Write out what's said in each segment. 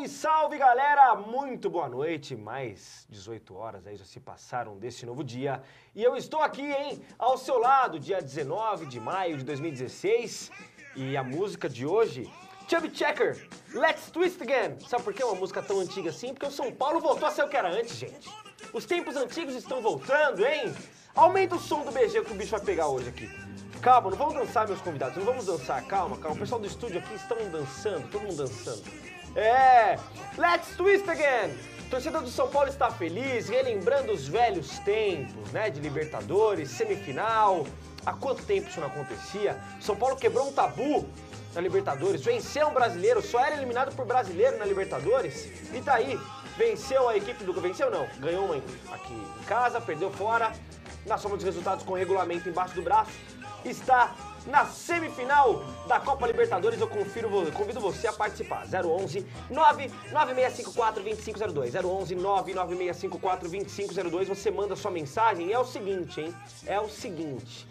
Salve, salve, galera! Muito boa noite, mais 18 horas aí já se passaram desse novo dia. E eu estou aqui, hein, ao seu lado, dia 19 de maio de 2016. E a música de hoje, Chubby Checker, Let's Twist Again. Sabe por que é uma música tão antiga assim? Porque o São Paulo voltou a ser o que era antes, gente. Os tempos antigos estão voltando, hein? Aumenta o som do BG que o bicho vai pegar hoje aqui. Calma, não vamos dançar, meus convidados, não vamos dançar, calma. O pessoal do estúdio aqui estão dançando, todo mundo dançando. Let's Twist Again! A torcida do São Paulo está feliz, relembrando os velhos tempos, né, de Libertadores, semifinal. Há quanto tempo isso não acontecia? São Paulo quebrou um tabu na Libertadores, venceu um brasileiro, só era eliminado por brasileiro na Libertadores. E tá aí, venceu a equipe do... Venceu não, ganhou uma aqui em casa, perdeu fora. Na soma dos resultados com o regulamento embaixo do braço, está na semifinal da Copa Libertadores. Eu convido você a participar. 011 99654 2502. 011 99654 2502. Você manda sua mensagem e é o seguinte, hein? É o seguinte.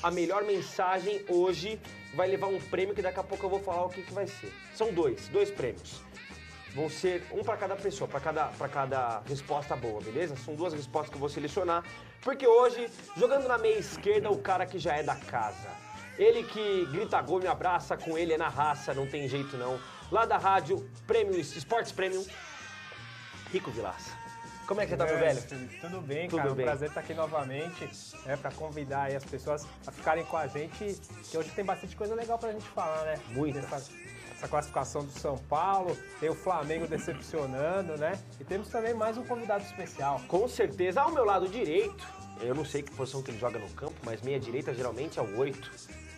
A melhor mensagem hoje vai levar um prêmio que daqui a pouco eu vou falar o que vai ser. São dois prêmios. Vão ser um para cada pessoa, para cada resposta boa, beleza? São duas respostas que eu vou selecionar, porque hoje, jogando na meia esquerda, o cara que já é da casa. Ele que grita gol e me abraça, com ele é na raça, não tem jeito não. Lá da rádio, Esportes Premium, Rico Vilaça. Como é que você tá, meu velho? Tudo bem, Tudo cara. bem. Um prazer estar aqui novamente, para convidar aí as pessoas a ficarem com a gente, que hoje tem bastante coisa legal pra gente falar, né? Muita. Essa classificação do São Paulo, tem o Flamengo decepcionando, né? E temos também mais um convidado especial. Com certeza. Ao meu lado direito, eu não sei que posição que ele joga no campo, mas meia direita geralmente é o 8,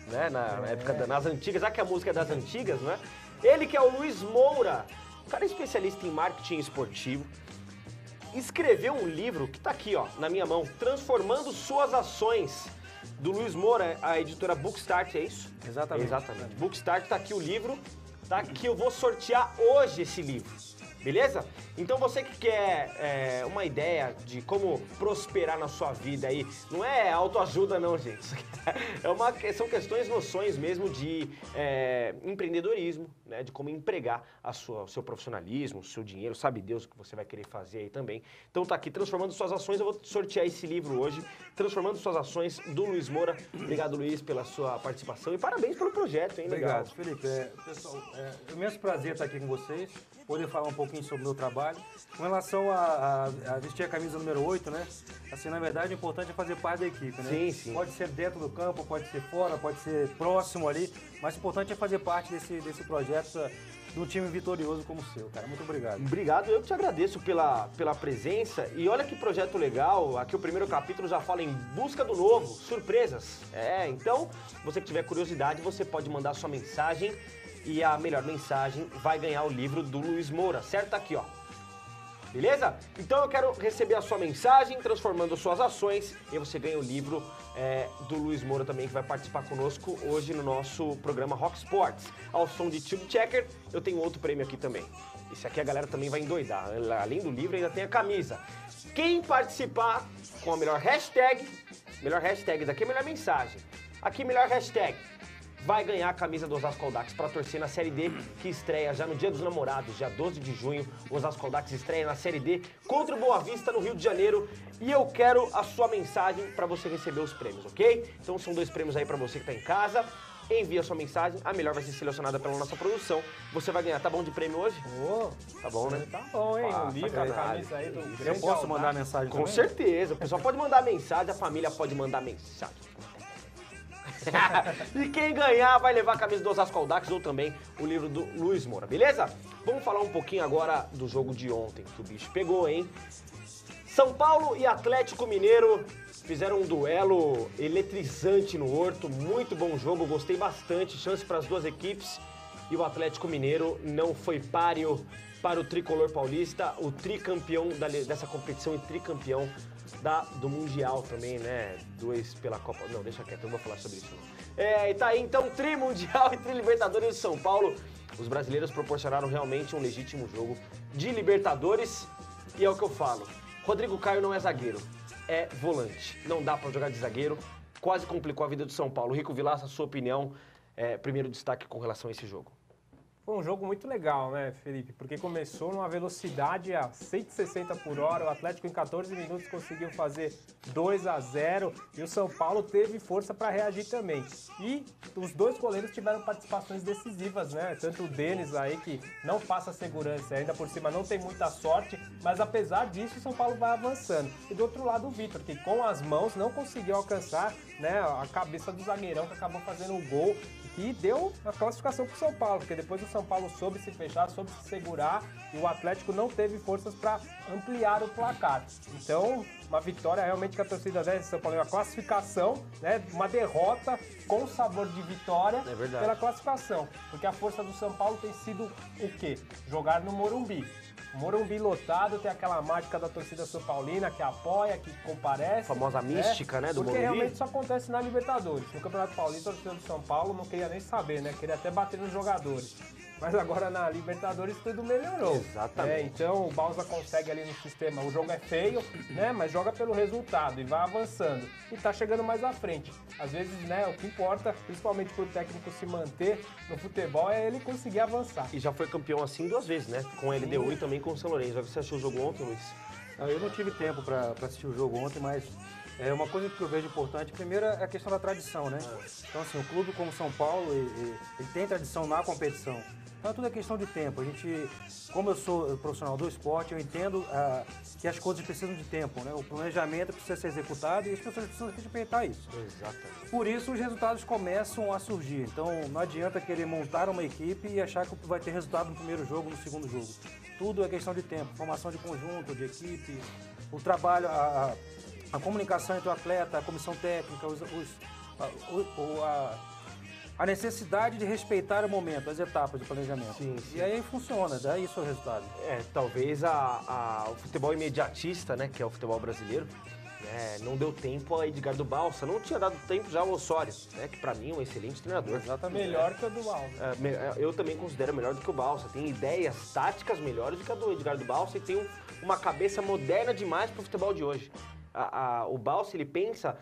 né? Na época, nas antigas, já que a música é das antigas, né? Ele que é o Luiz Moura, cara especialista em marketing esportivo, escreveu um livro que tá aqui, ó, na minha mão, Transformando Suas Ações, do Luiz Moura, a editora Bookstart, é isso? Exatamente. Exatamente. Bookstart, tá aqui o livro, tá? Que eu vou sortear hoje esse livro, beleza? Então você que quer uma ideia de como prosperar na sua vida aí, não é autoajuda não, gente. São questões, noções mesmo de empreendedorismo, né? De como empregar o seu profissionalismo, o seu dinheiro, sabe Deus o que você vai querer fazer aí também. Então tá aqui, Transformando Suas Ações, eu vou sortear esse livro hoje, Transformando Suas Ações, do Luiz Moura. Obrigado, Luiz, pela sua participação e parabéns pelo projeto, hein? Legal. Obrigado, Felipe. Pessoal, é um imenso prazer estar aqui com vocês, poder falar um pouquinho sobre o meu trabalho. Com relação a vestir a camisa número 8, né? Assim, na verdade, o importante é fazer parte da equipe, né? Sim, sim. Pode ser dentro do campo, pode ser fora, pode ser próximo ali, mas o importante é fazer parte desse projeto de um time vitorioso como o seu, cara. Muito obrigado. Obrigado, eu que te agradeço pela presença. E olha que projeto legal, aqui o primeiro capítulo já fala em busca do novo, surpresas. Então, você que tiver curiosidade, você pode mandar sua mensagem e a melhor mensagem vai ganhar o livro do Luiz Moura, certo? Tá aqui, ó. Beleza? Então eu quero receber a sua mensagem, Transformando Suas Ações, e você ganha o livro do Luiz Moura também, que vai participar conosco hoje no nosso programa Rock Sports. Ao som de Chubby Checker, eu tenho outro prêmio aqui também. Esse aqui a galera também vai endoidar. Além do livro, ainda tem a camisa. Quem participar com a melhor hashtag daqui é a melhor mensagem. Aqui, melhor hashtag, vai ganhar a camisa do Osasco Audax para torcer na Série D, que estreia já no Dia dos Namorados, dia 12 de junho. O Osasco Audax estreia na Série D contra o Boa Vista, no Rio de Janeiro. E eu quero a sua mensagem para você receber os prêmios, ok? Então são dois prêmios aí para você que tá em casa. Envia a sua mensagem, a melhor vai ser selecionada pela nossa produção. Você vai ganhar. Tá bom de prêmio hoje? Tá bom, né? Tá bom, hein? Ah, O livro, a sacanagem. camisa aí do Eu grande posso mandar Audax. mensagem Com também? certeza. O pessoal pode mandar mensagem, a família pode mandar mensagem. E quem ganhar vai levar a camisa do Osasco Audax ou também o livro do Luiz Moura, beleza? Vamos falar um pouquinho agora do jogo de ontem, que o bicho pegou, hein? São Paulo e Atlético Mineiro fizeram um duelo eletrizante no Horto, muito bom jogo, gostei bastante, chance para as duas equipes. E o Atlético Mineiro não foi páreo para o tricolor paulista, o tricampeão dessa competição e tricampeão do Mundial também, né? 2 pela Copa... Não, deixa quieto, eu não vou falar sobre isso não. E tá aí então, tri-mundial e tri-libertadores de São Paulo. Os brasileiros proporcionaram realmente um legítimo jogo de Libertadores. E é o que eu falo, Rodrigo Caio não é zagueiro, é volante. Não dá pra jogar de zagueiro, quase complicou a vida do São Paulo. Rico Vilaça, sua opinião, primeiro destaque com relação a esse jogo. Foi um jogo muito legal, né, Felipe? Porque começou numa velocidade a 160 por hora, o Atlético em 14 minutos conseguiu fazer 2-0 e o São Paulo teve força para reagir também. E os dois goleiros tiveram participações decisivas, né? Tanto o Denis aí, que não passa segurança, ainda por cima não tem muita sorte, mas apesar disso o São Paulo vai avançando. E do outro lado o Vitor, que com as mãos não conseguiu alcançar, né, a cabeça do zagueirão que acabou fazendo o gol e deu a classificação para o São Paulo, porque depois o São Paulo soube se fechar, soube se segurar e o Atlético não teve forças para ampliar o placar. Então, uma vitória realmente que a torcida do São Paulo, uma classificação, né, uma derrota com sabor de vitória pela classificação, porque a força do São Paulo tem sido o quê? Jogar no Morumbi. Morumbi lotado, tem aquela mágica da torcida São Paulina que apoia, que comparece. A famosa mística, né, do Porque Morumbi. realmente isso acontece na Libertadores. No Campeonato Paulista, a torcida do São Paulo não queria nem saber, né? Queria até bater nos jogadores. Mas agora na Libertadores tudo melhorou. Exatamente. Então o Balsa consegue ali no sistema, o jogo é feio, né? Mas joga pelo resultado e vai avançando. E tá chegando mais à frente. Às vezes, né, o que importa, principalmente pro técnico se manter no futebol, é ele conseguir avançar. E já foi campeão assim 2 vezes, né? Com a LDU e também com o São Lourenço. Você achou o jogo ontem, Luiz? Eu não tive tempo para assistir o jogo ontem, mas uma coisa que eu vejo importante, primeiro é a questão da tradição, né? Então, assim, o clube como São Paulo, ele tem tradição na competição. Então, tudo é questão de tempo. A gente, como eu sou profissional do esporte, eu entendo que as coisas precisam de tempo, né? O planejamento precisa ser executado e as pessoas precisam respeitar isso. Exatamente. Por isso, os resultados começam a surgir. Então, não adianta querer montar uma equipe e achar que vai ter resultado no primeiro jogo, no segundo jogo. Tudo é questão de tempo. Formação de conjunto, de equipe, o trabalho, a comunicação entre o atleta, a comissão técnica, a necessidade de respeitar o momento, as etapas de planejamento. Sim. E aí funciona, daí isso é o resultado. Talvez o futebol imediatista, né, que é o futebol brasileiro, né, não deu tempo a Edgardo Balsa, não tinha dado tempo já ao Osório, né, que pra mim é um excelente treinador. Exatamente. Melhor que o do Balsa. Eu também considero melhor do que o Balsa, tem ideias táticas melhores do que a do Edgardo Balsa e tem uma cabeça moderna demais pro futebol de hoje. O Balsa, ele pensa,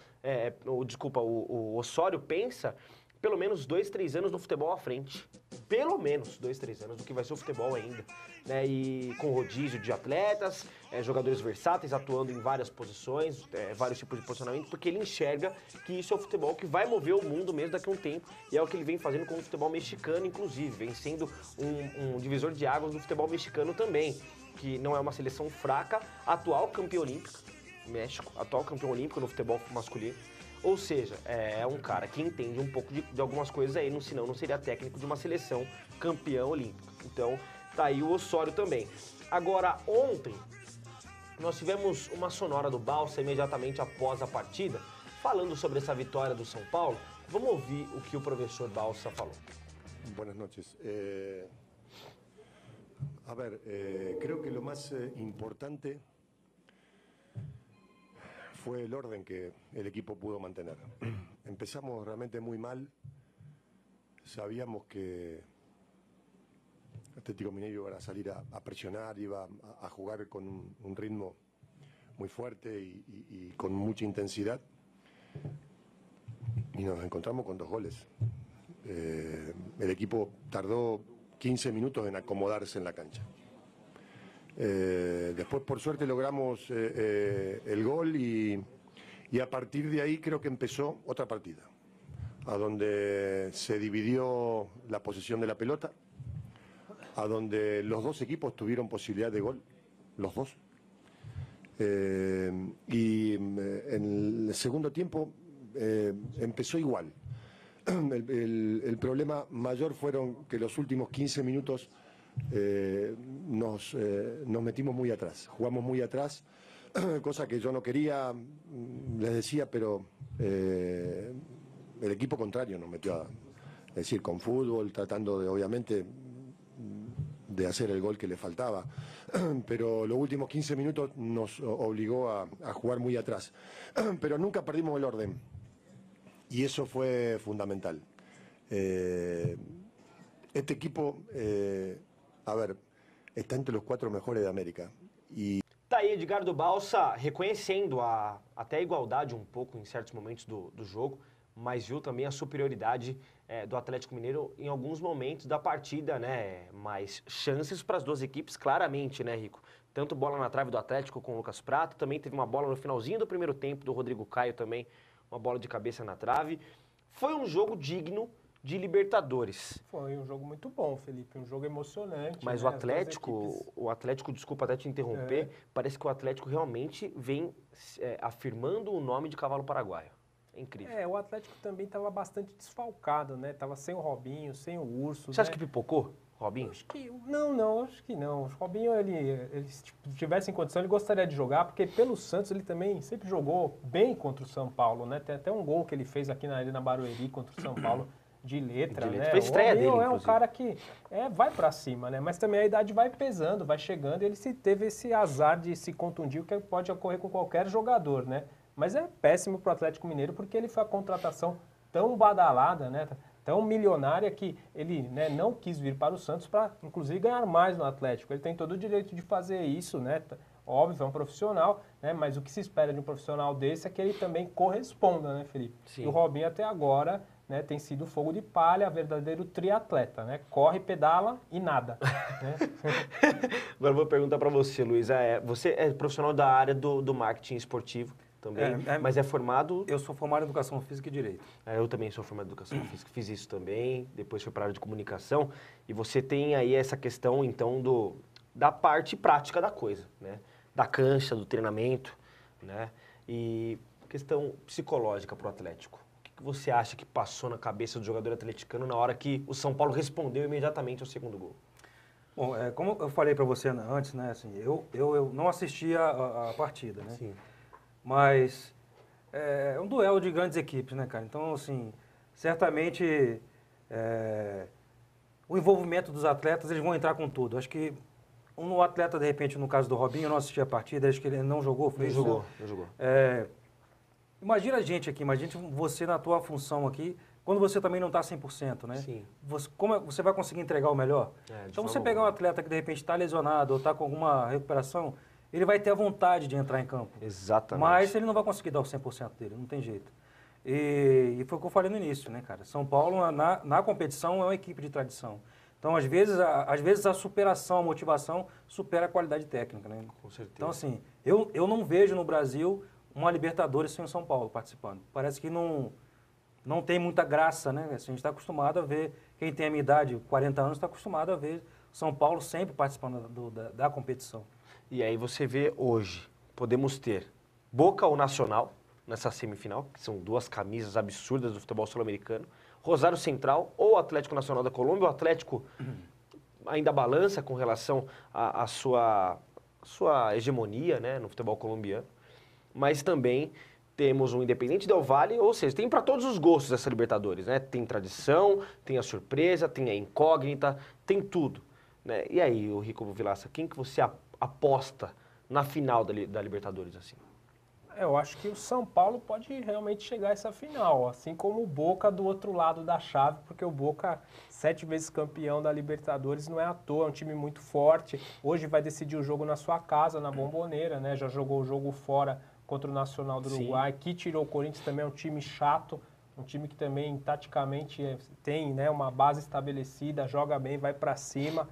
o Osório pensa pelo menos 2, 3 anos no futebol à frente. Pelo menos 2, 3 anos do que vai ser o futebol ainda. Né? E com rodízio de atletas, jogadores versáteis atuando em várias posições, vários tipos de posicionamento, porque ele enxerga que isso é o futebol que vai mover o mundo mesmo daqui a um tempo. E é o que ele vem fazendo com o futebol mexicano, inclusive. Vem sendo um divisor de águas do futebol mexicano também, que não é uma seleção fraca, atual campeão olímpico, México, atual campeão olímpico no futebol masculino. Ou seja, é um cara que entende um pouco de algumas coisas aí, senão não seria técnico de uma seleção campeã olímpica. Então, tá aí o Osório também. Agora, ontem, nós tivemos uma sonora do Balsa imediatamente após a partida, falando sobre essa vitória do São Paulo. Vamos ouvir o que o professor Balsa falou. Buenas noches. A ver, creo que lo más importante fue el orden que el equipo pudo mantener. Empezamos realmente muy mal. Sabíamos que Atlético Mineiro iba a salir a presionar, iba a jugar con un ritmo muy fuerte y con mucha intensidad. Y nos encontramos con 2 goles. El equipo tardó 15 minutos en acomodarse en la cancha. Después, por suerte, logramos el gol y a partir de ahí creo que empezó otra partida, a donde se dividió la posesión de la pelota, a donde los 2 equipos tuvieron posibilidad de gol, los 2. Y en el segundo tiempo empezó igual. El problema mayor fueron que los últimos 15 minutos nos metimos muy atrás, jugamos muy atrás, cosa que yo no quería, les decía, pero el equipo contrario nos metió es decir, con fútbol, tratando de, obviamente, de hacer el gol que le faltaba, pero los últimos 15 minutos nos obligó a jugar muy atrás, pero nunca perdimos el orden y eso fue fundamental. Este equipo, a ver, está entre los 4 mejores de América. Tá aí Edgardo Balsa reconhecendo até a igualdade um pouco em certos momentos do jogo, mas viu também a superioridade do Atlético Mineiro em alguns momentos da partida, né? Mais chances para as duas equipes, claramente, né, Rico? Tanto bola na trave do Atlético com o Lucas Prato, também teve uma bola no finalzinho do primeiro tempo do Rodrigo Caio também, uma bola de cabeça na trave. Foi um jogo digno de Libertadores. Foi um jogo muito bom, Felipe, um jogo emocionante. Mas né? o Atlético, desculpa até te interromper, parece que o Atlético realmente vem afirmando o nome de cavalo paraguaio. É incrível. O Atlético também estava bastante desfalcado, né? Tava sem o Robinho, sem o Urso. Você acha que pipocou, Robinho? Acho que não. O Robinho, ele se tivesse em condição, ele gostaria de jogar, porque pelo Santos ele também sempre jogou bem contra o São Paulo, né? Tem até um gol que ele fez aqui na Barueri contra o São Paulo de letra, né? Foi estreia dele, é um cara que vai pra cima, né? Mas também a idade vai pesando, vai chegando, e ele teve esse azar de se contundir, o que pode ocorrer com qualquer jogador, né? Mas é péssimo pro Atlético Mineiro, porque ele foi a contratação tão badalada, né? Tão milionária que ele, né, não quis vir para o Santos para, inclusive, ganhar mais no Atlético. Ele tem todo o direito de fazer isso, né? Óbvio, é um profissional, né? Mas o que se espera de um profissional desse é que ele também corresponda, né, Felipe? Sim. E o Robinho até agora, né, tem sido fogo de palha, verdadeiro triatleta, né? Corre, pedala e nada. Né? Agora eu vou perguntar para você, Luiz. Você é profissional da área do marketing esportivo também, mas é formado... Eu sou formado em Educação Física e Direito. Eu também sou formado em Educação Física, fiz isso também, depois fui para a área de comunicação. E você tem aí essa questão, então, da parte prática da coisa, né? Da cancha, do treinamento, né? E questão psicológica para o Atlético. O que você acha que passou na cabeça do jogador atleticano na hora que o São Paulo respondeu imediatamente ao segundo gol? Bom, como eu falei para você antes, né? Assim, eu não assisti a partida, né? Sim. Mas é um duelo de grandes equipes, né, cara? Então, assim, certamente o envolvimento dos atletas, eles vão entrar com tudo. Acho que um atleta, de repente, no caso do Robinho, eu não assisti a partida, acho que ele não jogou. Não jogou. Imagina a gente aqui, imagina você na tua função aqui, quando você também não está 100%, né? Sim. Como você vai conseguir entregar o melhor? Então, você pegar um alguma. atleta que, de repente, está lesionado ou está com alguma recuperação, ele vai ter a vontade de entrar em campo. Exatamente. Mas ele não vai conseguir dar o 100% dele, não tem jeito. E foi o que eu falei no início, né, cara? São Paulo, na competição, é uma equipe de tradição. Então, às vezes a superação, a motivação supera a qualidade técnica, né? Com certeza. Então, assim, eu não vejo no Brasil uma Libertadores sem o São Paulo participando. Parece que não tem muita graça, né? Assim, a gente está acostumado a ver, quem tem a minha idade, 40 anos, está acostumado a ver São Paulo sempre participando da competição. E aí você vê hoje, podemos ter Boca ou Nacional nessa semifinal, que são duas camisas absurdas do futebol sul-americano, Rosário Central ou Atlético Nacional da Colômbia. O Atlético ainda balança com relação à sua hegemonia, né, no futebol colombiano, mas também temos um Independente Del Valle, ou seja, tem para todos os gostos essa Libertadores, né? Tem tradição, tem a surpresa, tem a incógnita, tem tudo, né? E aí, o Rico Vilaça, quem que você aposta na final da Libertadores, assim? Eu acho que o São Paulo pode realmente chegar a essa final, assim como o Boca do outro lado da chave, porque o Boca, 7 vezes campeão da Libertadores, não é à toa, é um time muito forte. Hoje vai decidir o jogo na sua casa, na Bombonera, né? Já jogou o jogo fora contra o Nacional do Uruguai, que tirou o Corinthians, também é um time chato, um time que também taticamente tem, né, uma base estabelecida, joga bem, vai para cima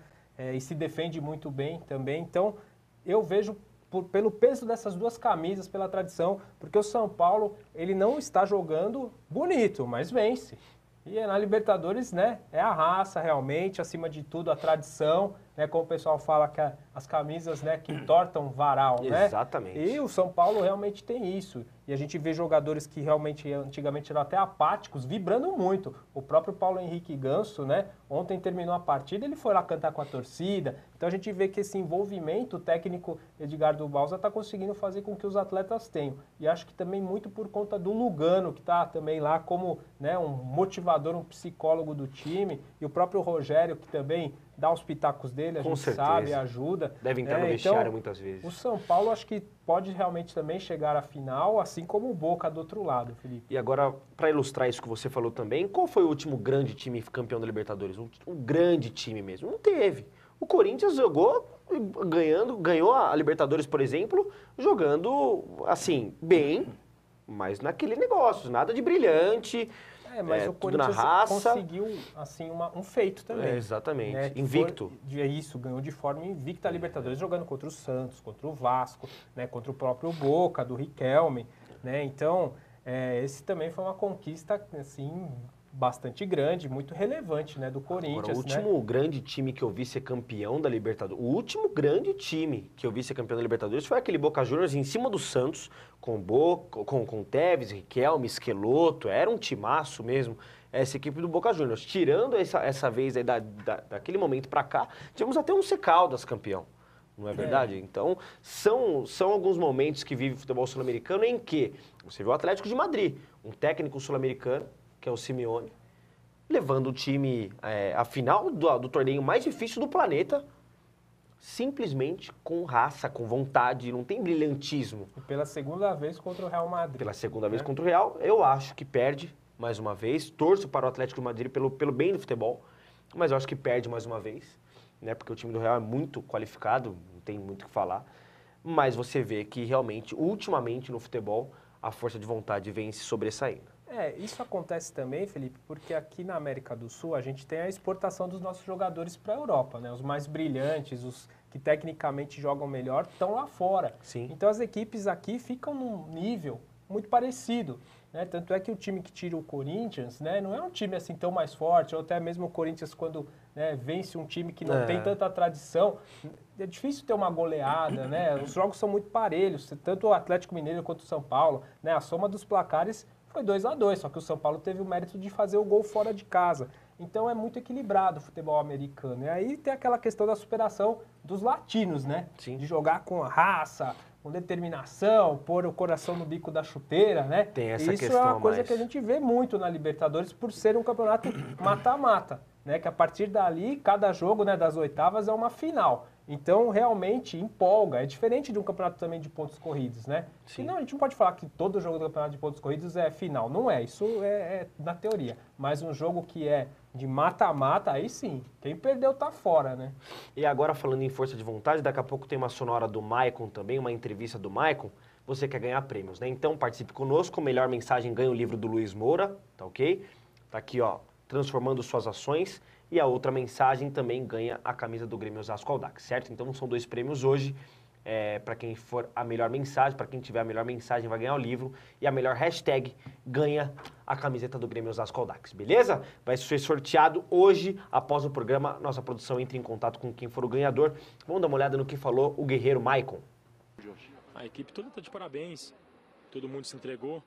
e se defende muito bem também. Então, eu vejo pelo peso dessas duas camisas, pela tradição, porque o São Paulo, ele não está jogando bonito, mas vence. E na Libertadores, né, é a raça realmente, acima de tudo, a tradição, né, como o pessoal fala que as camisas, né, que entortam varal, né? Exatamente. E o São Paulo realmente tem isso. E a gente vê jogadores que realmente, antigamente eram até apáticos, vibrando muito. O próprio Paulo Henrique Ganso, né, ontem terminou a partida, ele foi lá cantar com a torcida. Então a gente vê que esse envolvimento, o técnico Edgardo Balsa está conseguindo fazer com que os atletas tenham. E acho que também muito por conta do Lugano, que está também lá como, né, um motivador, um psicólogo do time. E o próprio Rogério, que também dá os pitacos dele, a Com gente certeza. sabe, ajuda. Deve entrar no Então, vestiário muitas vezes. O São Paulo acho que pode realmente também chegar à final, assim como o Boca do outro lado, Felipe. E agora, para ilustrar isso que você falou também, qual foi o último grande time campeão da Libertadores? Um grande time mesmo? Não teve. O Corinthians jogou ganhou a Libertadores, por exemplo, jogando, assim, bem, mas naquele negócio, nada de brilhante, mas o tudo na Corinthians raça. conseguiu, assim, um feito também. Exatamente, né, invicto. Isso, ganhou de forma invicta a Libertadores, jogando contra o Santos, contra o Vasco, né, contra o próprio Boca, do Riquelme, né, então, esse também foi uma conquista, assim, bastante grande, muito relevante, né, do Corinthians. Agora, o último grande time que eu vi ser campeão da Libertadores, o último grande time que eu vi ser campeão da Libertadores foi aquele Boca Juniors em cima do Santos, com Tevez, Riquelme, Schelotto, era um timaço mesmo, essa equipe do Boca Juniors. Tirando essa vez aí daquele momento pra cá, tivemos até um Caldas campeão, não é verdade? Então, são alguns momentos que vive o futebol sul-americano em que você vê o Atlético de Madrid, um técnico sul-americano, que é o Simeone, levando o time à final do torneio mais difícil do planeta, simplesmente com raça, com vontade, não tem brilhantismo. E pela segunda vez contra o Real Madrid. Pela segunda vez contra o Real, eu acho que perde mais uma vez, torço para o Atlético de Madrid pelo bem do futebol, mas eu acho que perde mais uma vez, né, porque o time do Real é muito qualificado, não tem muito o que falar, mas você vê que realmente, ultimamente no futebol, a força de vontade vem se sobressaindo. Isso acontece também, Felipe, porque aqui na América do Sul a gente tem a exportação dos nossos jogadores para a Europa, né? Os mais brilhantes, os que tecnicamente jogam melhor, estão lá fora. Sim. Então as equipes aqui ficam num nível muito parecido, né? Tanto é que o time que tira o Corinthians, né, não é um time assim tão mais forte, ou até mesmo o Corinthians quando, né, vence um time que não tem tanta tradição, é difícil ter uma goleada, né? Os jogos são muito parelhos, tanto o Atlético Mineiro quanto o São Paulo, né? A soma dos placares foi 2-2, só que o São Paulo teve o mérito de fazer o gol fora de casa. Então é muito equilibrado o futebol americano. E aí tem aquela questão da superação dos latinos, né? Sim. De jogar com a raça, com determinação, pôr o coração no bico da chuteira, né? Tem essa Isso questão é a uma coisa mais. que a gente vê muito na Libertadores por ser um campeonato mata-mata, né? Que a partir dali, cada jogo, né, das oitavas é uma final. Então, realmente, empolga. É diferente de um campeonato também de pontos corridos, né? Sim. Não, a gente não pode falar que todo jogo do campeonato de pontos corridos é final. Não é, isso é na teoria. Mas um jogo que é de mata-mata, aí sim. Quem perdeu tá fora, né? E agora, falando em força de vontade, daqui a pouco tem uma sonora do Maicon também, uma entrevista do Maicon. Você quer ganhar prêmios, né? Então, participe conosco. Melhor mensagem ganha o livro do Luiz Moura, tá ok? Tá aqui, ó, transformando suas ações. E a outra mensagem também ganha a camisa do Grêmio Osasco Audax, certo? Então são 2 prêmios hoje, para quem for a melhor mensagem, para quem tiver a melhor mensagem vai ganhar o livro e a melhor hashtag ganha a camiseta do Grêmio Osasco Audax, beleza? Vai ser sorteado hoje, após o programa, nossa produção entra em contato com quem for o ganhador. Vamos dar uma olhada no que falou o guerreiro Maicon. A equipe toda está de parabéns, todo mundo se entregou,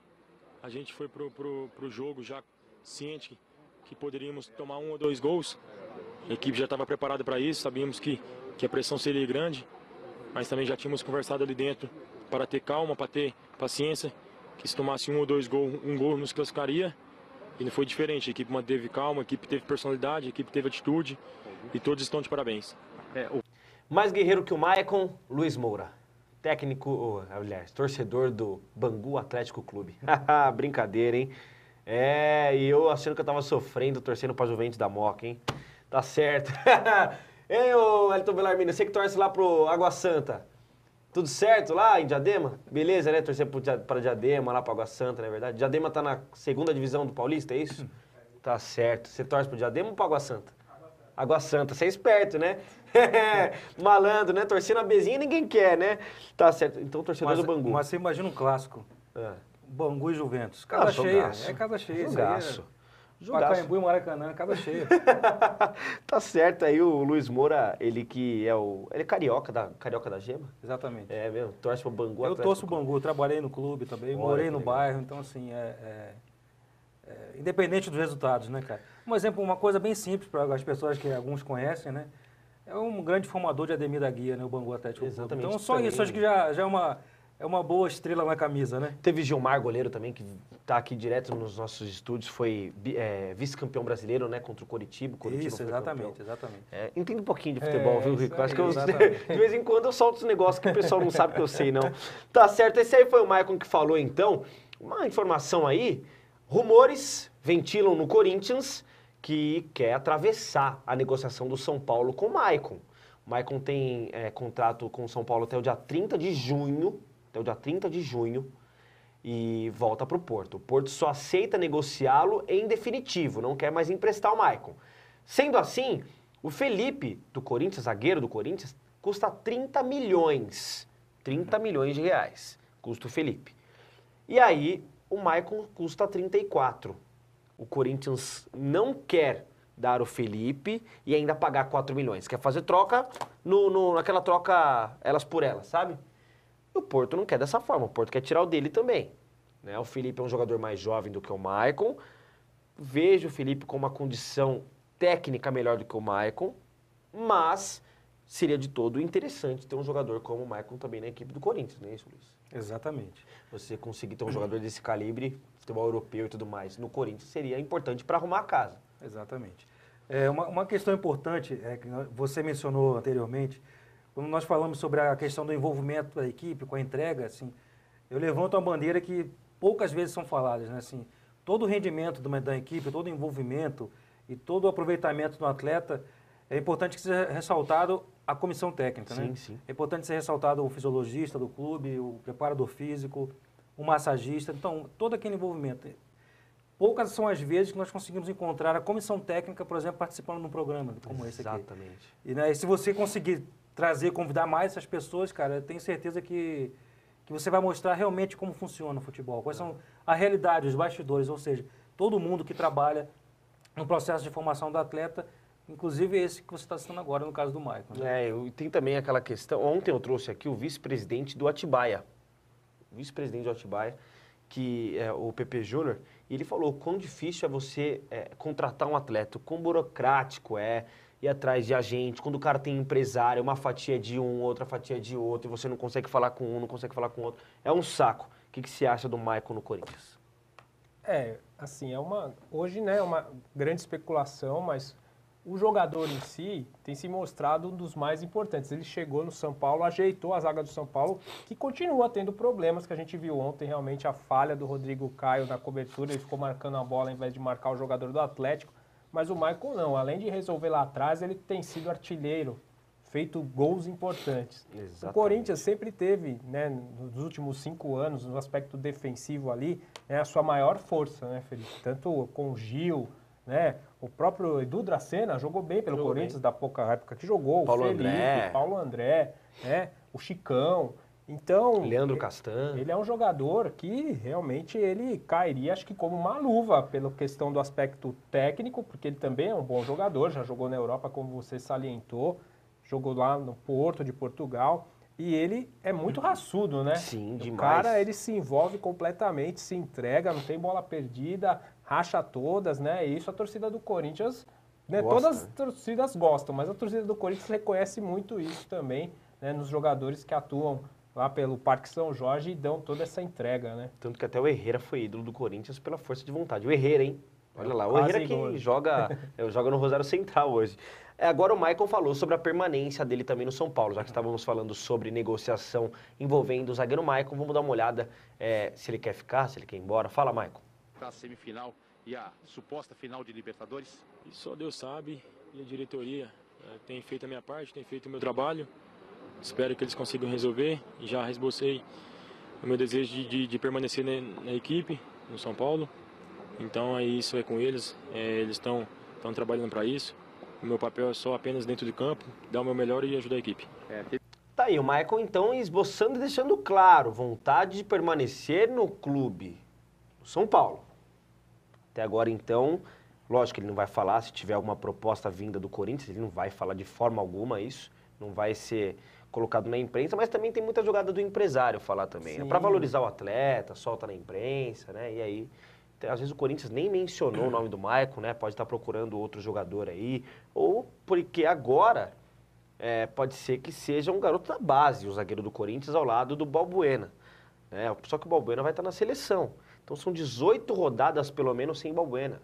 a gente foi pro jogo já ciente que poderíamos tomar 1 ou 2 gols. A equipe já estava preparada para isso, sabíamos que a pressão seria grande, mas também já tínhamos conversado ali dentro para ter calma, para ter paciência, que se tomasse 1 ou 2 gols, um gol nos classificaria, e não foi diferente. A equipe manteve calma, a equipe teve personalidade, a equipe teve atitude, e todos estão de parabéns. Mais guerreiro que o Maicon, Luiz Moura. Técnico, aliás, torcedor do Bangu Atlético Clube. Brincadeira, hein? E eu achando que eu tava sofrendo, torcendo pra Juventus da Moca, hein? Tá certo. Ei, ô Elton Bellarmino, você que torce lá pro Água Santa. Tudo certo lá em Diadema? Beleza, né? Torcer pra Diadema, lá pro Água Santa, não é verdade? Diadema tá na 2ª divisão do Paulista, é isso? Tá certo. Você torce pro Diadema ou pro Água Santa? Água Santa. Você é esperto, né? Malandro, né? Torcendo a Bzinha ninguém quer, né? Tá certo. Então, torcedor do Bangu. Mas você imagina um clássico. Bangu e Juventus. Ah, Casa cheia. jogaço. É casa cheia. Jogaço. Pacaembu e Maracanã, casa cheia. Tá certo aí o Luiz Moura, ele que é ele é carioca da Gema? Exatamente. É mesmo, torce pro Bangu. Eu Atlético. torço o Bangu, trabalhei no clube também, Olha, morei que no legal. bairro, então assim, independente dos resultados, né, cara? Um exemplo, uma coisa bem simples para as pessoas que alguns conhecem, né? É um grande formador de Ademir da Guia, né, o Bangu Atlético Clube. Exatamente, Então só também. isso, acho que já é uma boa estrela na camisa, né? Teve Gilmar, goleiro também, que tá aqui direto nos nossos estúdios, foi vice-campeão brasileiro, né, contra o Coritiba. Isso, foi exatamente, campeão. exatamente. Entendo um pouquinho de futebol, viu, isso Rico? aí, Acho que eu, exatamente. de vez em quando eu solto os negócios que o pessoal não sabe que eu sei, não. Tá certo, esse aí foi o Maicon que falou, então. Uma informação aí, rumores ventilam no Corinthians que quer atravessar a negociação do São Paulo com o Maicon. O Maicon tem contrato com o São Paulo até o dia 30 de junho, e volta para o Porto. O Porto só aceita negociá-lo em definitivo, não quer mais emprestar o Maicon. Sendo assim, o Felipe do Corinthians, zagueiro do Corinthians, custa 30 milhões. 30 milhões de reais custa o Felipe. E aí, o Maicon custa 34. O Corinthians não quer dar o Felipe e ainda pagar 4 milhões. Quer fazer troca naquela troca elas por elas, sabe? E o Porto não quer dessa forma. O Porto quer tirar o dele também. Né? O Felipe é um jogador mais jovem do que o Maicon. Vejo o Felipe com uma condição técnica melhor do que o Maicon, mas seria de todo interessante ter um jogador como o Maicon também na equipe do Corinthians, não é isso, Luiz? Exatamente. Você conseguir ter um jogador desse calibre, futebol europeu e tudo mais, no Corinthians seria importante para arrumar a casa. Exatamente. Uma questão importante, que você mencionou anteriormente, quando nós falamos sobre a questão do envolvimento da equipe com a entrega, assim, eu levanto uma bandeira que poucas vezes são faladas, né? Assim, todo o rendimento da equipe, todo o envolvimento e todo o aproveitamento do atleta, é importante que seja ressaltado a comissão técnica, Sim, né? sim. É importante ser ressaltado o fisiologista do clube, o preparador físico, o massagista, então, todo aquele envolvimento. Poucas são as vezes que nós conseguimos encontrar a comissão técnica, por exemplo, participando de um programa como esse aqui. Exatamente. E, né, se você conseguir convidar mais essas pessoas, cara, eu tenho certeza que você vai mostrar realmente como funciona o futebol, quais são a realidade, os bastidores, ou seja, todo mundo que trabalha no processo de formação do atleta, inclusive esse que você está citando agora, no caso do Maicon. Né? Tem também aquela questão, ontem eu trouxe aqui o vice-presidente do Atibaia, que é o Pepe Júnior, e ele falou o quão difícil é você contratar um atleta, o quão burocrático é ir atrás de agente, quando o cara tem empresário, uma fatia de um, outra fatia de outro, e você não consegue falar com um, não consegue falar com o outro. É um saco. O que você acha do Maicon no Corinthians? Assim, hoje, né, é uma grande especulação, mas o jogador em si tem se mostrado um dos mais importantes. Ele chegou no São Paulo, ajeitou a zaga do São Paulo, que continua tendo problemas, que a gente viu ontem, realmente a falha do Rodrigo Caio na cobertura, ele ficou marcando a bola ao invés de marcar o jogador do Atlético, mas o Maicon não, além de resolver lá atrás, ele tem sido artilheiro, feito gols importantes. Exatamente. O Corinthians sempre teve, né, nos últimos 5 anos, no aspecto defensivo ali, a sua maior força, né, Felipe? Tanto com o Gil, né, o próprio Edu Dracena jogou bem pelo Corinthians, da pouca época que jogou, Paulo o Felipe, André. Paulo André, né, o Chicão. Então, Leandro Castan. ele é um jogador que realmente ele cairia, acho que como uma luva, pela questão do aspecto técnico, porque ele também é um bom jogador, já jogou na Europa, como você salientou, jogou lá no Porto de Portugal, e ele é muito raçudo, né? Sim, o demais. cara, ele se envolve completamente, se entrega, não tem bola perdida, racha todas, né? E isso a torcida do Corinthians, né? Gosta, Todas as né? torcidas gostam, mas a torcida do Corinthians reconhece muito isso também, né? Nos jogadores que atuam lá pelo Parque São Jorge e dão toda essa entrega, né? Tanto que até o Herrera foi ídolo do Corinthians pela força de vontade. O Herrera, hein? Olha lá, o Quase Herrera igual. que joga no Rosário Central hoje. Agora o Maicon falou sobre a permanência dele também no São Paulo, já que estávamos falando sobre negociação envolvendo o zagueiro Maicon. Vamos dar uma olhada se ele quer ficar, se ele quer ir embora. Fala, Maicon. A semifinal e a suposta final de Libertadores? E só Deus sabe, e a diretoria tem feito a minha parte, tem feito o meu trabalho. Espero que eles consigam resolver. E já esbocei o meu desejo de permanecer na equipe, no São Paulo. Então isso é com eles, eles estão trabalhando para isso. O meu papel é só apenas dentro de campo, dar o meu melhor e ajudar a equipe. Tá aí, o Maicon então esboçando e deixando claro, vontade de permanecer no clube, no São Paulo. Até agora então, lógico que ele não vai falar, se tiver alguma proposta vinda do Corinthians, ele não vai falar de forma alguma isso, não vai ser colocado na imprensa, mas também tem muita jogada do empresário falar também, né? Para valorizar o atleta, solta na imprensa, né? E aí, às vezes o Corinthians nem mencionou o nome do Maicon, né? Pode estar procurando outro jogador aí, ou porque agora pode ser que seja um garoto da base, o zagueiro do Corinthians ao lado do Balbuena, né? Só que o Balbuena vai estar na seleção, então são 18 rodadas pelo menos sem Balbuena,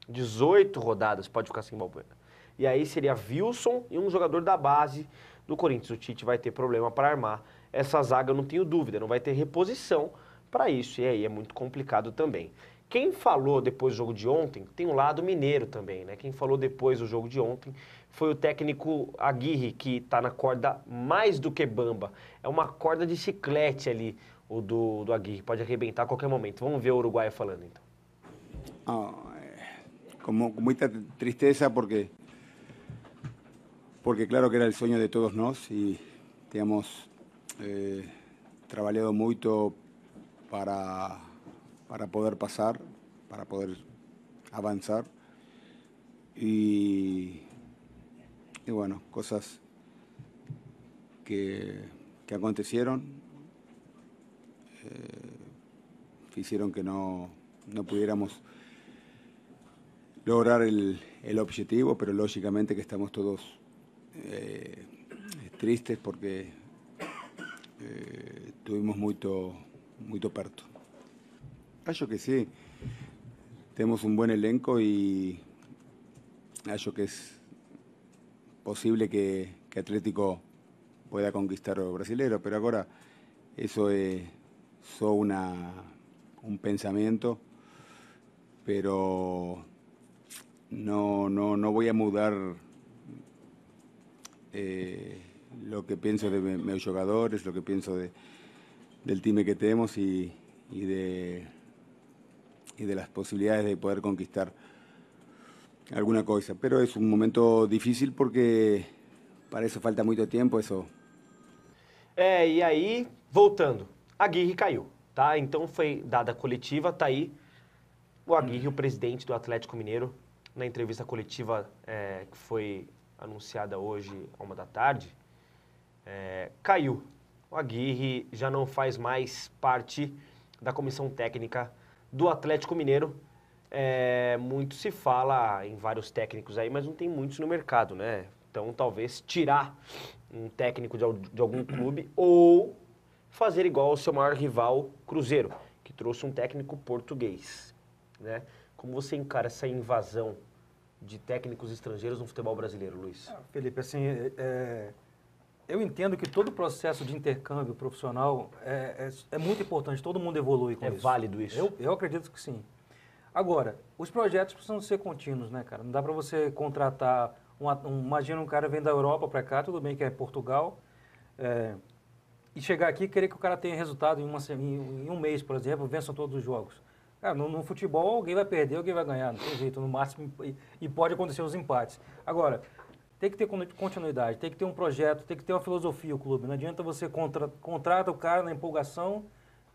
18 rodadas pode ficar sem Balbuena. E aí seria Wilson e um jogador da base do Corinthians. O Tite vai ter problema para armar essa zaga, eu não tenho dúvida, não vai ter reposição para isso, e aí é muito complicado também. Quem falou depois do jogo de ontem, tem um lado mineiro também, né? Quem falou depois do jogo de ontem foi o técnico Aguirre, que está na corda mais do que bamba. É uma corda de chiclete ali, o do Aguirre. Pode arrebentar a qualquer momento. Vamos ver o uruguaio falando, então. Con mucha tristeza porque claro que era el sueño de todos nós y teníamos trabajado mucho para poder pasar, para poder avanzar y bueno, cosas que acontecieron hicieron que no pudiéramos lograr el objetivo, pero lógicamente que estamos todos tristes porque tuvimos muito perto. Acho que sí, tenemos un buen elenco y acho que es posible que Atlético pueda conquistar o brasileiro, pero agora eso es só un pensamiento, pero no voy a mudar lo que pienso de meus jogadores, lo que pienso del time que tenemos y de las posibilidades de poder conquistar alguna cosa. Pero es un momento difícil porque para eso falta muito tempo, eso. E aí, voltando, Aguirre caiu, tá? Então foi dada a coletiva, tá aí o Aguirre, o presidente do Atlético Mineiro, na entrevista coletiva que foi anunciada hoje à 13h, caiu. O Aguirre já não faz mais parte da comissão técnica do Atlético Mineiro. Muito se fala em vários técnicos aí, mas não tem muitos no mercado, né? Então, talvez tirar um técnico de algum clube ou fazer igual ao seu maior rival, Cruzeiro, que trouxe um técnico português, né? Como você encara essa invasão de técnicos estrangeiros no futebol brasileiro, Luiz? Felipe, assim, eu entendo que todo processo de intercâmbio profissional é muito importante, todo mundo evolui com isso. É válido isso? Eu acredito que sim. Agora, os projetos precisam ser contínuos, né, cara? Não dá para você contratar, imagina um cara vem da Europa para cá, tudo bem que é Portugal, e chegar aqui e querer que o cara tenha resultado em um mês, por exemplo, vença todos os jogos. Cara, no futebol, alguém vai perder, alguém vai ganhar, não tem jeito, no máximo, e pode acontecer os empates. Agora, tem que ter continuidade, tem que ter um projeto, tem que ter uma filosofia o clube. Não adianta você contrata o cara na empolgação,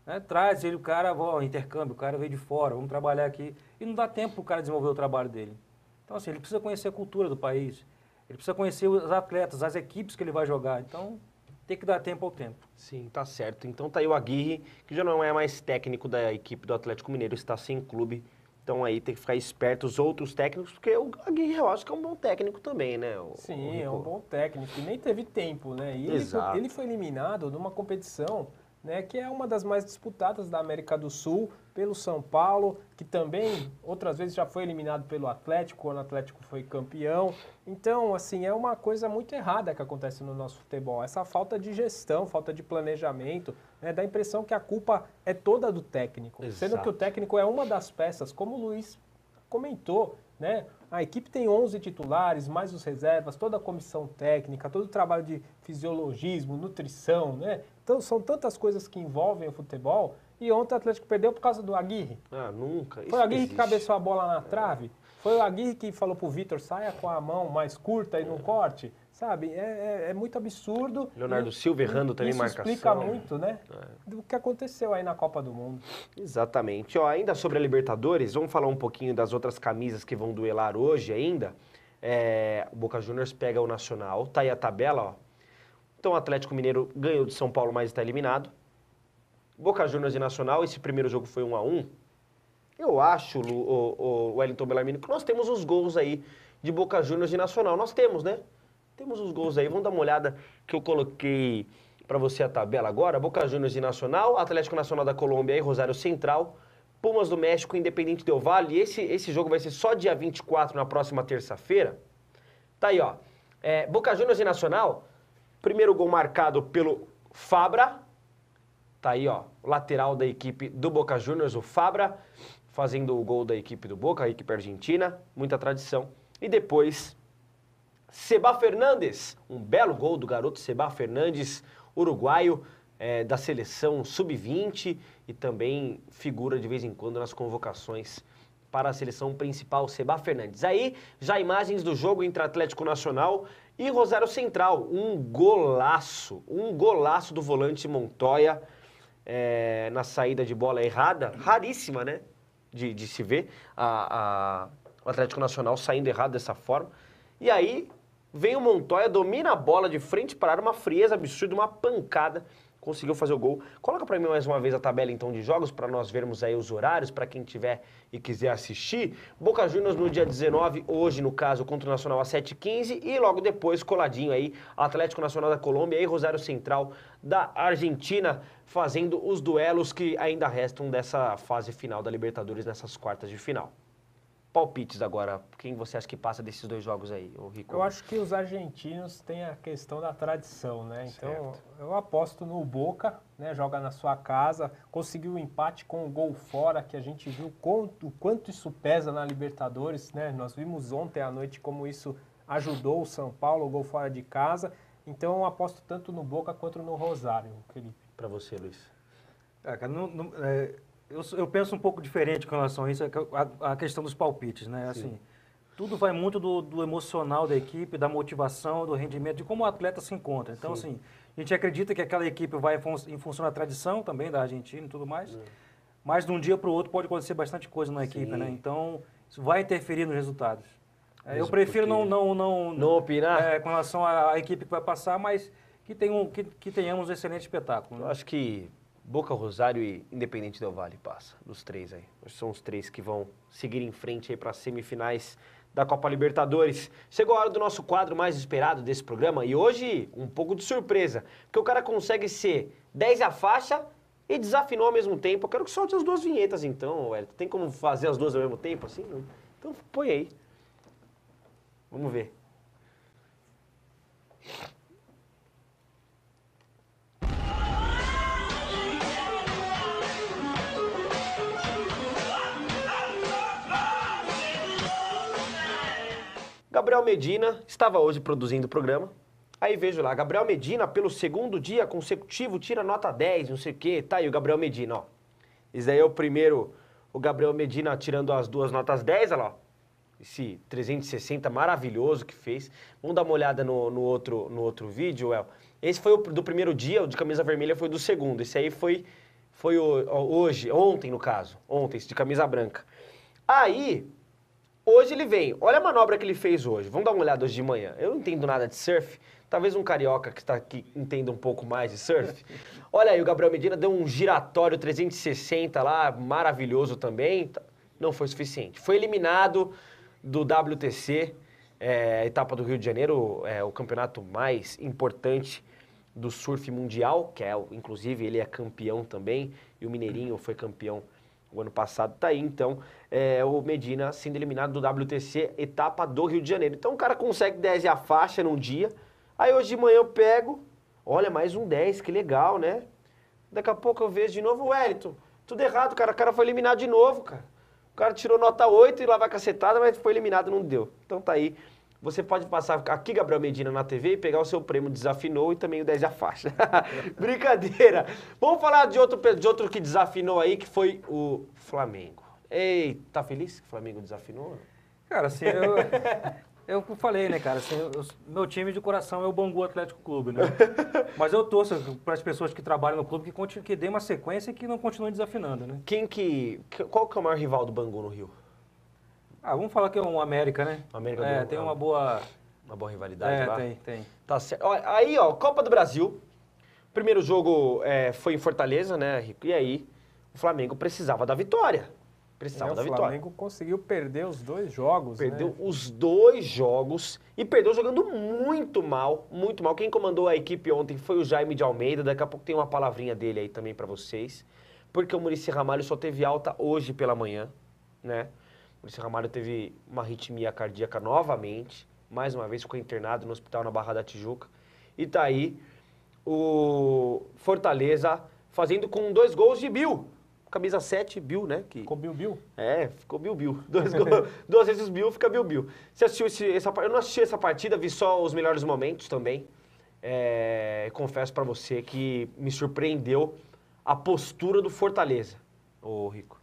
né, traz ele, o cara, intercâmbio, o cara veio de fora, vamos trabalhar aqui, e não dá tempo para o cara desenvolver o trabalho dele. Então, assim, ele precisa conhecer a cultura do país, ele precisa conhecer os atletas, as equipes que ele vai jogar, então tem que dar tempo ao tempo. Sim, tá certo. Então tá aí o Aguirre, que já não é mais técnico da equipe do Atlético Mineiro, está sem clube. Então aí tem que ficar esperto os outros técnicos, porque o Aguirre eu acho que é um bom técnico também, né? Sim, é um bom técnico, e nem teve tempo, né? E ele foi eliminado numa competição, né, que é uma das mais disputadas da América do Sul, pelo São Paulo, que também outras vezes já foi eliminado pelo Atlético, quando o Atlético foi campeão. Então, assim, é uma coisa muito errada que acontece no nosso futebol. Essa falta de gestão, falta de planejamento, né, dá a impressão que a culpa é toda do técnico. Exato. Sendo que o técnico é uma das peças, como o Luiz comentou, né? A equipe tem 11 titulares, mais os reservas, toda a comissão técnica, todo o trabalho de fisiologismo, nutrição, né? Então, são tantas coisas que envolvem o futebol. E ontem o Atlético perdeu por causa do Aguirre. Ah, nunca. Foi o Aguirre que cabeceou a bola na trave. Foi o Aguirre que falou pro Vitor, saia com a mão mais curta e não corte. Sabe? É muito absurdo. Leonardo Silva errando também marcação. Isso explica muito, né? Do que aconteceu aí na Copa do Mundo. Exatamente. Ó, ainda sobre a Libertadores, vamos falar um pouquinho das outras camisas que vão duelar hoje ainda. O Boca Juniors pega o Nacional. Tá aí a tabela, ó. Então o Atlético Mineiro ganhou de São Paulo, mas está eliminado. Boca Juniors e Nacional, esse primeiro jogo foi 1-1. Eu acho, o Wellington Bellarmino, que nós temos os gols aí de Boca Juniors e Nacional. Nós temos, né? Temos os gols aí. Vamos dar uma olhada que eu coloquei para você a tabela agora. Boca Juniors e Nacional, Atlético Nacional da Colômbia e Rosário Central, Pumas do México, Independente Del Valle. E esse jogo vai ser só dia 24, na próxima terça-feira. Tá aí, ó. Boca Juniors e Nacional, primeiro gol marcado pelo Fabra. Tá aí, ó, lateral da equipe do Boca Juniors, o Fabra, fazendo o gol da equipe do Boca, a equipe argentina, muita tradição. E depois, Seba Fernandes, um belo gol do garoto Seba Fernandes, uruguaio, da seleção sub-20 e também figura de vez em quando nas convocações para a seleção principal, Seba Fernandes. Aí, já imagens do jogo entre Atlético Nacional e Rosário Central. Um golaço do volante Montoya na saída de bola errada, raríssima, né, de se ver o Atlético Nacional saindo errado dessa forma. E aí, vem o Montoya, domina a bola de frente para área, uma frieza absurda, uma pancada, conseguiu fazer o gol. Coloca para mim mais uma vez a tabela então de jogos para nós vermos aí os horários para quem tiver e quiser assistir. Boca Juniors no dia 19, hoje no caso contra o Nacional às 7h15 e logo depois coladinho aí Atlético Nacional da Colômbia e Rosário Central da Argentina fazendo os duelos que ainda restam dessa fase final da Libertadores nessas quartas de final. Palpites agora, quem você acha que passa desses dois jogos aí, ô Rico? Eu acho que os argentinos têm a questão da tradição, né? Então, eu aposto no Boca, né? Joga na sua casa, conseguiu o empate com o gol fora, que a gente viu o quanto isso pesa na Libertadores, né? Nós vimos ontem à noite como isso ajudou o São Paulo, o gol fora de casa. Então, eu aposto tanto no Boca quanto no Rosário, Felipe. Para você, Luiz. Eu penso um pouco diferente com relação a isso, a questão dos palpites, né? Assim, tudo vai muito do emocional da equipe, da motivação, do rendimento, de como o atleta se encontra. Então, assim, a gente acredita que aquela equipe vai em função da tradição também da Argentina e tudo mais, mas de um dia para o outro pode acontecer bastante coisa na equipe, né? Então, isso vai interferir nos resultados. Eu prefiro não opinar com relação à equipe que vai passar, mas que tenhamos um excelente espetáculo. Eu Né? acho que Boca, Rosário e Independente Del Valle passa, dos três aí. São os três que vão seguir em frente aí para as semifinais da Copa Libertadores. Chegou a hora do nosso quadro mais esperado desse programa e hoje um pouco de surpresa, porque o cara consegue ser 10 a faixa e desafinou ao mesmo tempo. Eu quero que solte as duas vinhetas então, Wellington. Tem como fazer as duas ao mesmo tempo assim? Não? Então põe aí. Vamos ver. Gabriel Medina estava hoje produzindo o programa, aí vejo lá, Gabriel Medina, pelo segundo dia consecutivo, tira nota 10, não sei o quê, tá aí o Gabriel Medina, ó. Esse aí é o primeiro, o Gabriel Medina tirando as duas notas 10, olha lá, ó. Esse 360 maravilhoso que fez. Vamos dar uma olhada no outro vídeo, El. Esse foi o do primeiro dia, o de camisa vermelha foi do segundo, esse aí foi ontem no caso, ontem, esse de camisa branca. Aí... Hoje ele vem, olha a manobra que ele fez hoje, vamos dar uma olhada hoje de manhã. Eu não entendo nada de surf, talvez um carioca que está aqui entenda um pouco mais de surf. Olha aí, o Gabriel Medina deu um giratório 360 lá, maravilhoso também, não foi suficiente. Foi eliminado do WTC, a etapa do Rio de Janeiro, o campeonato mais importante do surf mundial, que inclusive ele é campeão também, e o Mineirinho foi campeão o ano passado, tá aí, então, o Medina sendo eliminado do WTC, etapa do Rio de Janeiro. Então o cara consegue 10 e a faixa num dia, aí hoje de manhã eu pego, olha, mais um 10, que legal, né? Daqui a pouco eu vejo de novo o Wellington, tudo errado, cara, o cara foi eliminado de novo, cara. O cara tirou nota 8 e lá vai cacetada, mas foi eliminado, não deu. Então tá aí. Você pode passar aqui, Gabriel Medina, na TV e pegar o seu prêmio Desafinou e também o 10 e a faixa. Brincadeira. Vamos falar de outro que desafinou aí, que foi o Flamengo. Ei, tá feliz que o Flamengo desafinou? Cara, assim, eu falei, né, cara, assim, meu time de coração é o Bangu Atlético Clube, né? Mas eu torço para as pessoas que trabalham no clube que dê uma sequência e que não continuem desafinando, né? Qual que é o maior rival do Bangu no Rio? Vamos falar que é um América, né? América tem uma boa... Uma boa rivalidade lá? Tem. Tá certo. Aí, ó, Copa do Brasil. Primeiro jogo foi em Fortaleza, né, Rico? E aí, o Flamengo precisava da vitória. O Flamengo conseguiu perder os dois jogos, Perdeu os dois jogos e perdeu jogando muito mal, muito mal. Quem comandou a equipe ontem foi o Jaime de Almeida. Daqui a pouco tem uma palavrinha dele aí também pra vocês. Porque o Muricy Ramalho só teve alta hoje pela manhã, né? O Muricy Ramalho teve uma arritmia cardíaca novamente. Mais uma vez ficou internado no hospital na Barra da Tijuca. E tá aí o Fortaleza fazendo com 2 gols de Bill. Camisa 7, Bill, né? Ficou Bill? Ficou Bill. 2 gols, 2 vezes Bill, fica Bill. Você assistiu eu não assisti essa partida, vi só os melhores momentos também. confesso para você que me surpreendeu a postura do Fortaleza, ô Rico.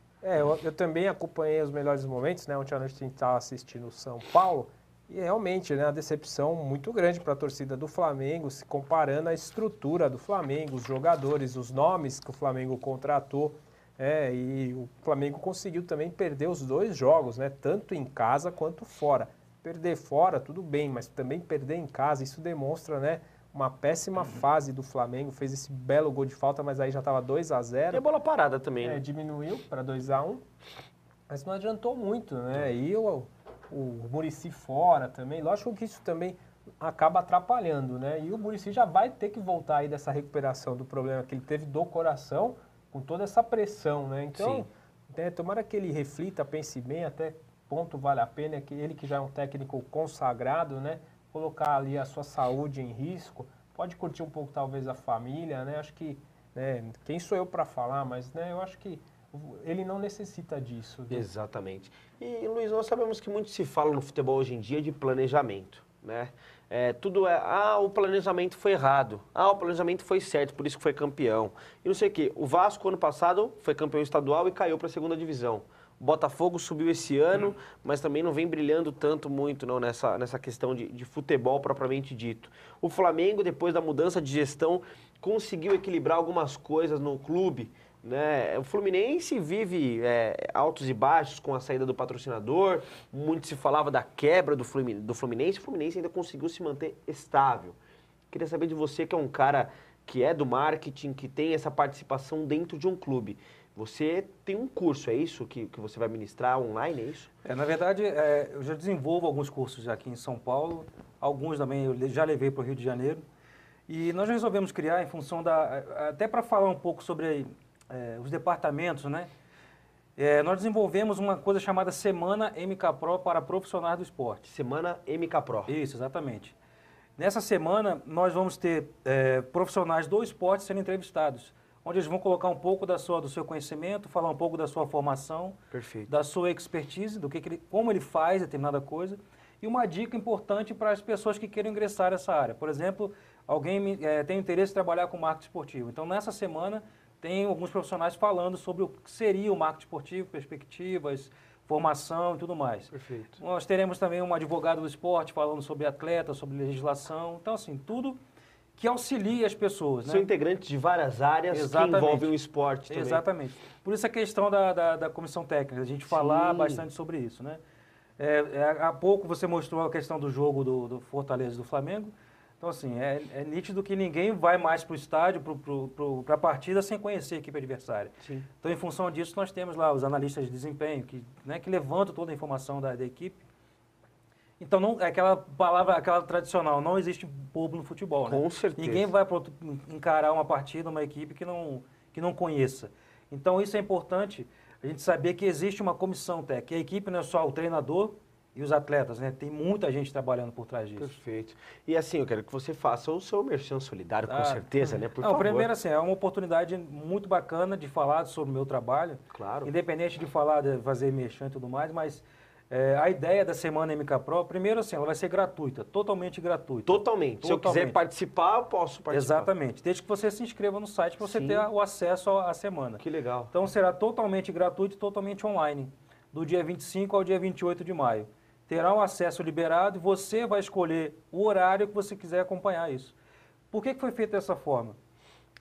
Eu também acompanhei os melhores momentos, né? Ontem à noite a gente estava assistindo o São Paulo e realmente, né, a decepção muito grande para a torcida do Flamengo, se comparando a estrutura do Flamengo, os jogadores, os nomes que o Flamengo contratou. E o Flamengo conseguiu também perder os 2 jogos, né? Tanto em casa quanto fora. Perder fora, tudo bem, mas também perder em casa, isso demonstra, né, uma péssima fase do Flamengo. Fez esse belo gol de falta, mas aí já estava 2-0. E a bola parada também, né? Diminuiu para 2-1, mas não adiantou muito, né? E o Muricy fora também, lógico que isso também acaba atrapalhando, né? E o Muricy já vai ter que voltar aí dessa recuperação do problema que ele teve do coração, com toda essa pressão, né? Então, tomara que ele reflita, pense bem, até ponto vale a pena, que ele que já é um técnico consagrado, né? Colocar ali a sua saúde em risco, pode curtir um pouco talvez a família, né? Acho que, né, quem sou eu para falar, mas, né, eu acho que ele não necessita disso. Viu? Exatamente. E, Luiz, nós sabemos que muito se fala no futebol hoje em dia de planejamento, né? O planejamento foi errado, o planejamento foi certo, por isso que foi campeão. E não sei o quê, o Vasco ano passado foi campeão estadual e caiu para a 2ª divisão. O Botafogo subiu esse ano, mas também não vem brilhando tanto muito não, nessa questão de futebol propriamente dito. O Flamengo, depois da mudança de gestão, conseguiu equilibrar algumas coisas no clube, né? O Fluminense vive altos e baixos com a saída do patrocinador, muito se falava da quebra do Fluminense, o Fluminense ainda conseguiu se manter estável. Queria saber de você, que é um cara que é do marketing, que tem essa participação dentro de um clube. Você tem um curso, é isso que você vai ministrar online, é isso? Na verdade, eu já desenvolvo alguns cursos aqui em São Paulo, alguns também eu já levei para o Rio de Janeiro, e nós resolvemos criar em função até para falar um pouco sobre os departamentos, né? Nós desenvolvemos uma coisa chamada Semana MK Pro para profissionais do esporte. Semana MK Pro. Isso, exatamente. Nessa semana, nós vamos ter profissionais do esporte sendo entrevistados, onde eles vão colocar um pouco do seu conhecimento, falar um pouco da sua formação, perfeito, da sua expertise, como ele faz determinada coisa, e uma dica importante para as pessoas que queiram ingressar nessa área. Por exemplo, alguém tem interesse em trabalhar com marketing esportivo. Então, nessa semana, tem alguns profissionais falando sobre o que seria o marketing esportivo, perspectivas, formação e tudo mais. Perfeito. Nós teremos também um advogado do esporte falando sobre atleta, sobre legislação. Então, assim, tudo que auxilia as pessoas. São integrantes de várias áreas. Exatamente, que envolvem o esporte também. Exatamente. Por isso a questão da comissão técnica, a gente falar bastante sobre isso, né? Há pouco você mostrou a questão do jogo do Fortaleza e do Flamengo. Então, assim, é nítido que ninguém vai mais para o estádio, para a partida, sem conhecer a equipe adversária. Sim. Então, em função disso, nós temos lá os analistas de desempenho, que levantam toda a informação da equipe. Então, não, aquela palavra, aquela tradicional, não existe bobo no futebol. Com certeza. Ninguém vai encarar uma partida, uma equipe que não conheça. Então, isso é importante, a gente saber que existe uma comissão técnica. A equipe não é só o treinador e os atletas, né? Tem muita gente trabalhando por trás disso. Perfeito. E assim, eu quero que você faça o seu merchan solidário, com certeza, né? Por favor. Primeiro, assim, é uma oportunidade muito bacana de falar sobre o meu trabalho. Claro. Independente de falar, de fazer merchan e tudo mais, mas a ideia da Semana MK Pro, primeiro, assim, ela vai ser gratuita, totalmente gratuita. Totalmente. Se eu quiser participar, eu posso participar. Exatamente. Desde que você se inscreva no site para você ter o acesso à semana. Que legal. Então, será totalmente gratuito e totalmente online, do dia 25 ao dia 28 de maio. Terá um acesso liberado e você vai escolher o horário que você quiser acompanhar isso. Por que foi feito dessa forma?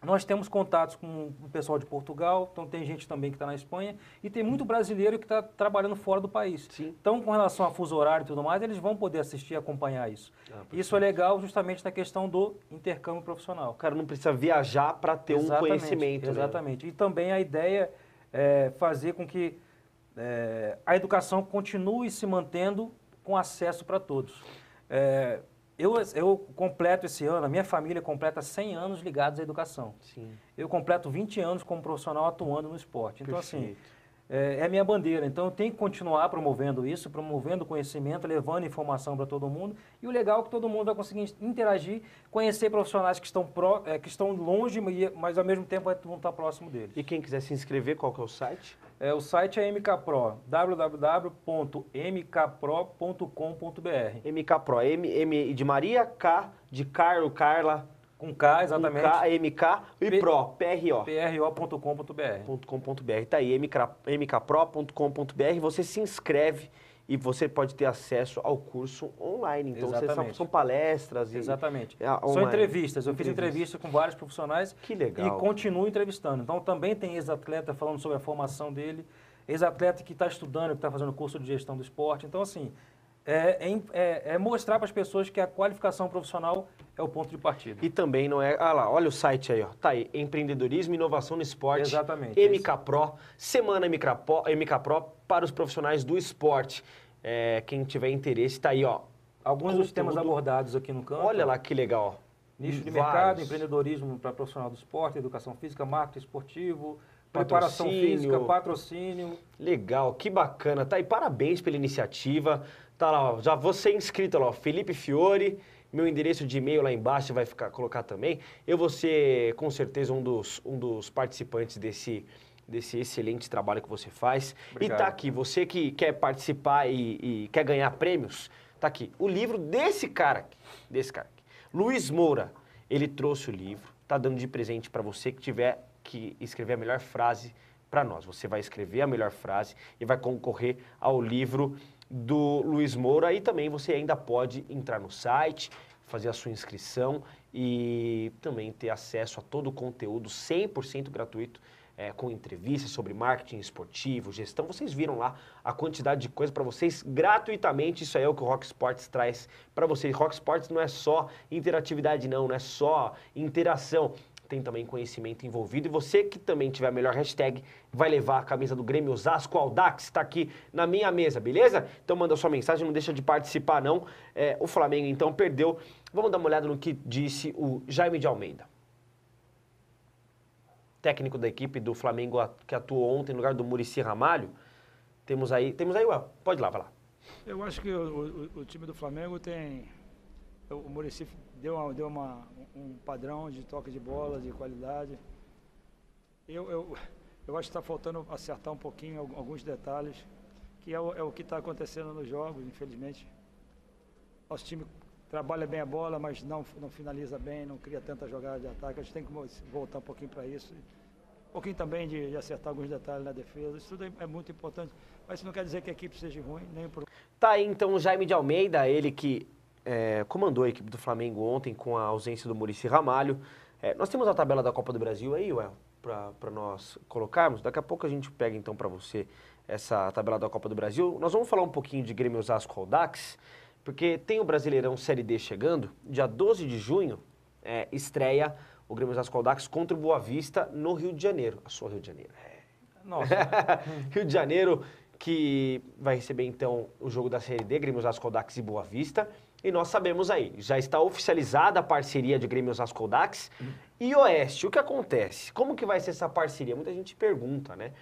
Nós temos contatos com o pessoal de Portugal, então tem gente também que está na Espanha, e tem muito brasileiro que está trabalhando fora do país. Sim. Então, com relação a fuso horário e tudo mais, eles vão poder assistir e acompanhar isso. Isso é legal justamente na questão do intercâmbio profissional. O cara não precisa viajar para ter um conhecimento. Exatamente. Né? E também a ideia é fazer com que a educação continue se mantendo com acesso para todos. Eu completo esse ano, a minha família completa 100 anos ligados à educação. Sim. Eu completo 20 anos como profissional atuando no esporte. Então, assim, é a minha bandeira. Então, eu tenho que continuar promovendo isso, promovendo conhecimento, levando informação para todo mundo. E o legal é que todo mundo vai conseguir interagir, conhecer profissionais que estão longe, mas ao mesmo tempo vão estar próximo deles. E quem quiser se inscrever, qual que é o site? O site é MKPro, www.mkpro.com.br. MKPro, M de Maria, K de Carlo, Carla, Com K, exatamente. com K, MK e Pro, PRO. pro.com.br. Tá aí, mkpro.com.br, você se inscreve e você pode ter acesso ao curso online. Então, Exatamente. são palestras. Exatamente. São São entrevistas. Eu fiz entrevista com vários profissionais. Que legal. E continuo entrevistando. Então, também tem ex-atleta falando sobre a formação dele, ex-atleta que está estudando, que está fazendo curso de gestão do esporte. Então, assim, é mostrar para as pessoas que a qualificação profissional é o ponto de partida. E também não é... Ah lá, olha o site aí, ó. Tá aí, Empreendedorismo e Inovação no Esporte. Exatamente. MKPro, Semana MKPro para os profissionais do esporte. Quem tiver interesse, tá aí, ó. Alguns dos temas abordados aqui no campo. Olha lá que legal. Nicho de Vários. mercado, empreendedorismo para profissional do esporte, educação física, marketing esportivo, preparação física, patrocínio. Legal, que bacana. Tá aí, parabéns pela iniciativa. Tá lá, ó, já vou ser inscrito lá, ó, Felipe Fiore. Meu endereço de e-mail lá embaixo vai colocar também. Eu vou ser, com certeza, um dos participantes desse excelente trabalho que você faz. Obrigado. E tá aqui, você que quer participar e quer ganhar prêmios, tá aqui. O livro desse cara aqui. Luiz Moura, ele trouxe o livro, tá dando de presente para você que tiver que escrever a melhor frase para nós. Você vai escrever a melhor frase e vai concorrer ao livro do Luiz Moura. E também você ainda pode entrar no site, fazer a sua inscrição e também ter acesso a todo o conteúdo 100% gratuito, com entrevistas sobre marketing esportivo, gestão. Vocês viram lá a quantidade de coisa para vocês gratuitamente. Isso aí é o que o Rock Sports traz para vocês. Rock Sports não é só interatividade não é só interação. Tem também conhecimento envolvido. E você que também tiver a melhor hashtag vai levar a camisa do Grêmio Osasco Audax. Está aqui na minha mesa, beleza? Então manda sua mensagem, não deixa de participar não. O Flamengo então perdeu. Vamos dar uma olhada no que disse o Jaime de Almeida, técnico da equipe do Flamengo que atuou ontem no lugar do Muricy Ramalho. Temos aí, Well, pode ir lá, vai lá. Eu acho que o time do Flamengo tem... O Muricy deu um padrão de toque de bola, de qualidade. Eu acho que está faltando acertar um pouquinho alguns detalhes, que é o que está acontecendo nos jogos, infelizmente. Nosso time trabalha bem a bola, mas não finaliza bem, não cria tanta jogada de ataque. A gente tem que voltar um pouquinho para isso. Um pouquinho também de acertar alguns detalhes na defesa. Isso tudo é muito importante. Mas isso não quer dizer que a equipe seja ruim, nem por... Tá aí então o Jaime de Almeida, ele que comandou a equipe do Flamengo ontem com a ausência do Muricy Ramalho. Nós temos a tabela da Copa do Brasil aí, para nós colocarmos. Daqui a pouco a gente pega então para você essa tabela da Copa do Brasil. Nós vamos falar um pouquinho de Grêmio Osasco Audax, porque tem o Brasileirão Série D chegando. Dia 12 de junho estreia o Grêmio Osasco Audax contra o Boa Vista no Rio de Janeiro. A sua Rio de Janeiro. Nossa. Rio de Janeiro, que vai receber então o jogo da Série D, Grêmio Osasco Audax e Boa Vista. E nós sabemos aí, já está oficializada a parceria de Grêmio Osasco Audax e Oeste. O que acontece? Como que vai ser essa parceria? Muita gente pergunta, né?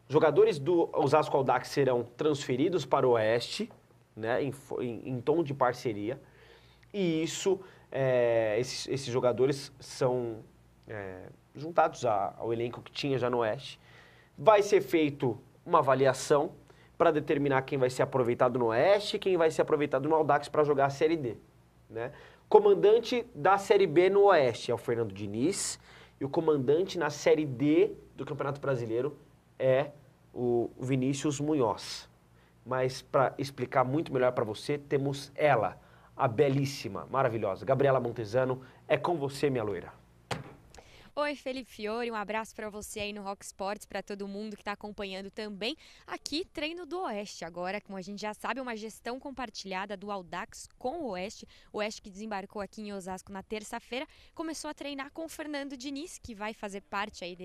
Jogadores do Osasco Audax serão transferidos para o Oeste, né, em tom de parceria. E isso, esses jogadores são juntados ao elenco que tinha já no Oeste. Vai ser feito uma avaliação para determinar quem vai ser aproveitado no Oeste e quem vai ser aproveitado no Audax para jogar a Série D, né? Comandante da Série B no Oeste é o Fernando Diniz e o comandante na Série D do Campeonato Brasileiro é o Vinícius Munhoz. Mas para explicar muito melhor para você, temos ela, a belíssima, maravilhosa, Gabriela Montesano. É com você, minha loira. Oi, Felipe Fiore, um abraço para você aí no Rock Sports, para todo mundo que está acompanhando também. Aqui, treino do Oeste agora, como a gente já sabe, uma gestão compartilhada do Audax com o Oeste. O Oeste que desembarcou aqui em Osasco na terça-feira, começou a treinar com o Fernando Diniz, que vai fazer parte aí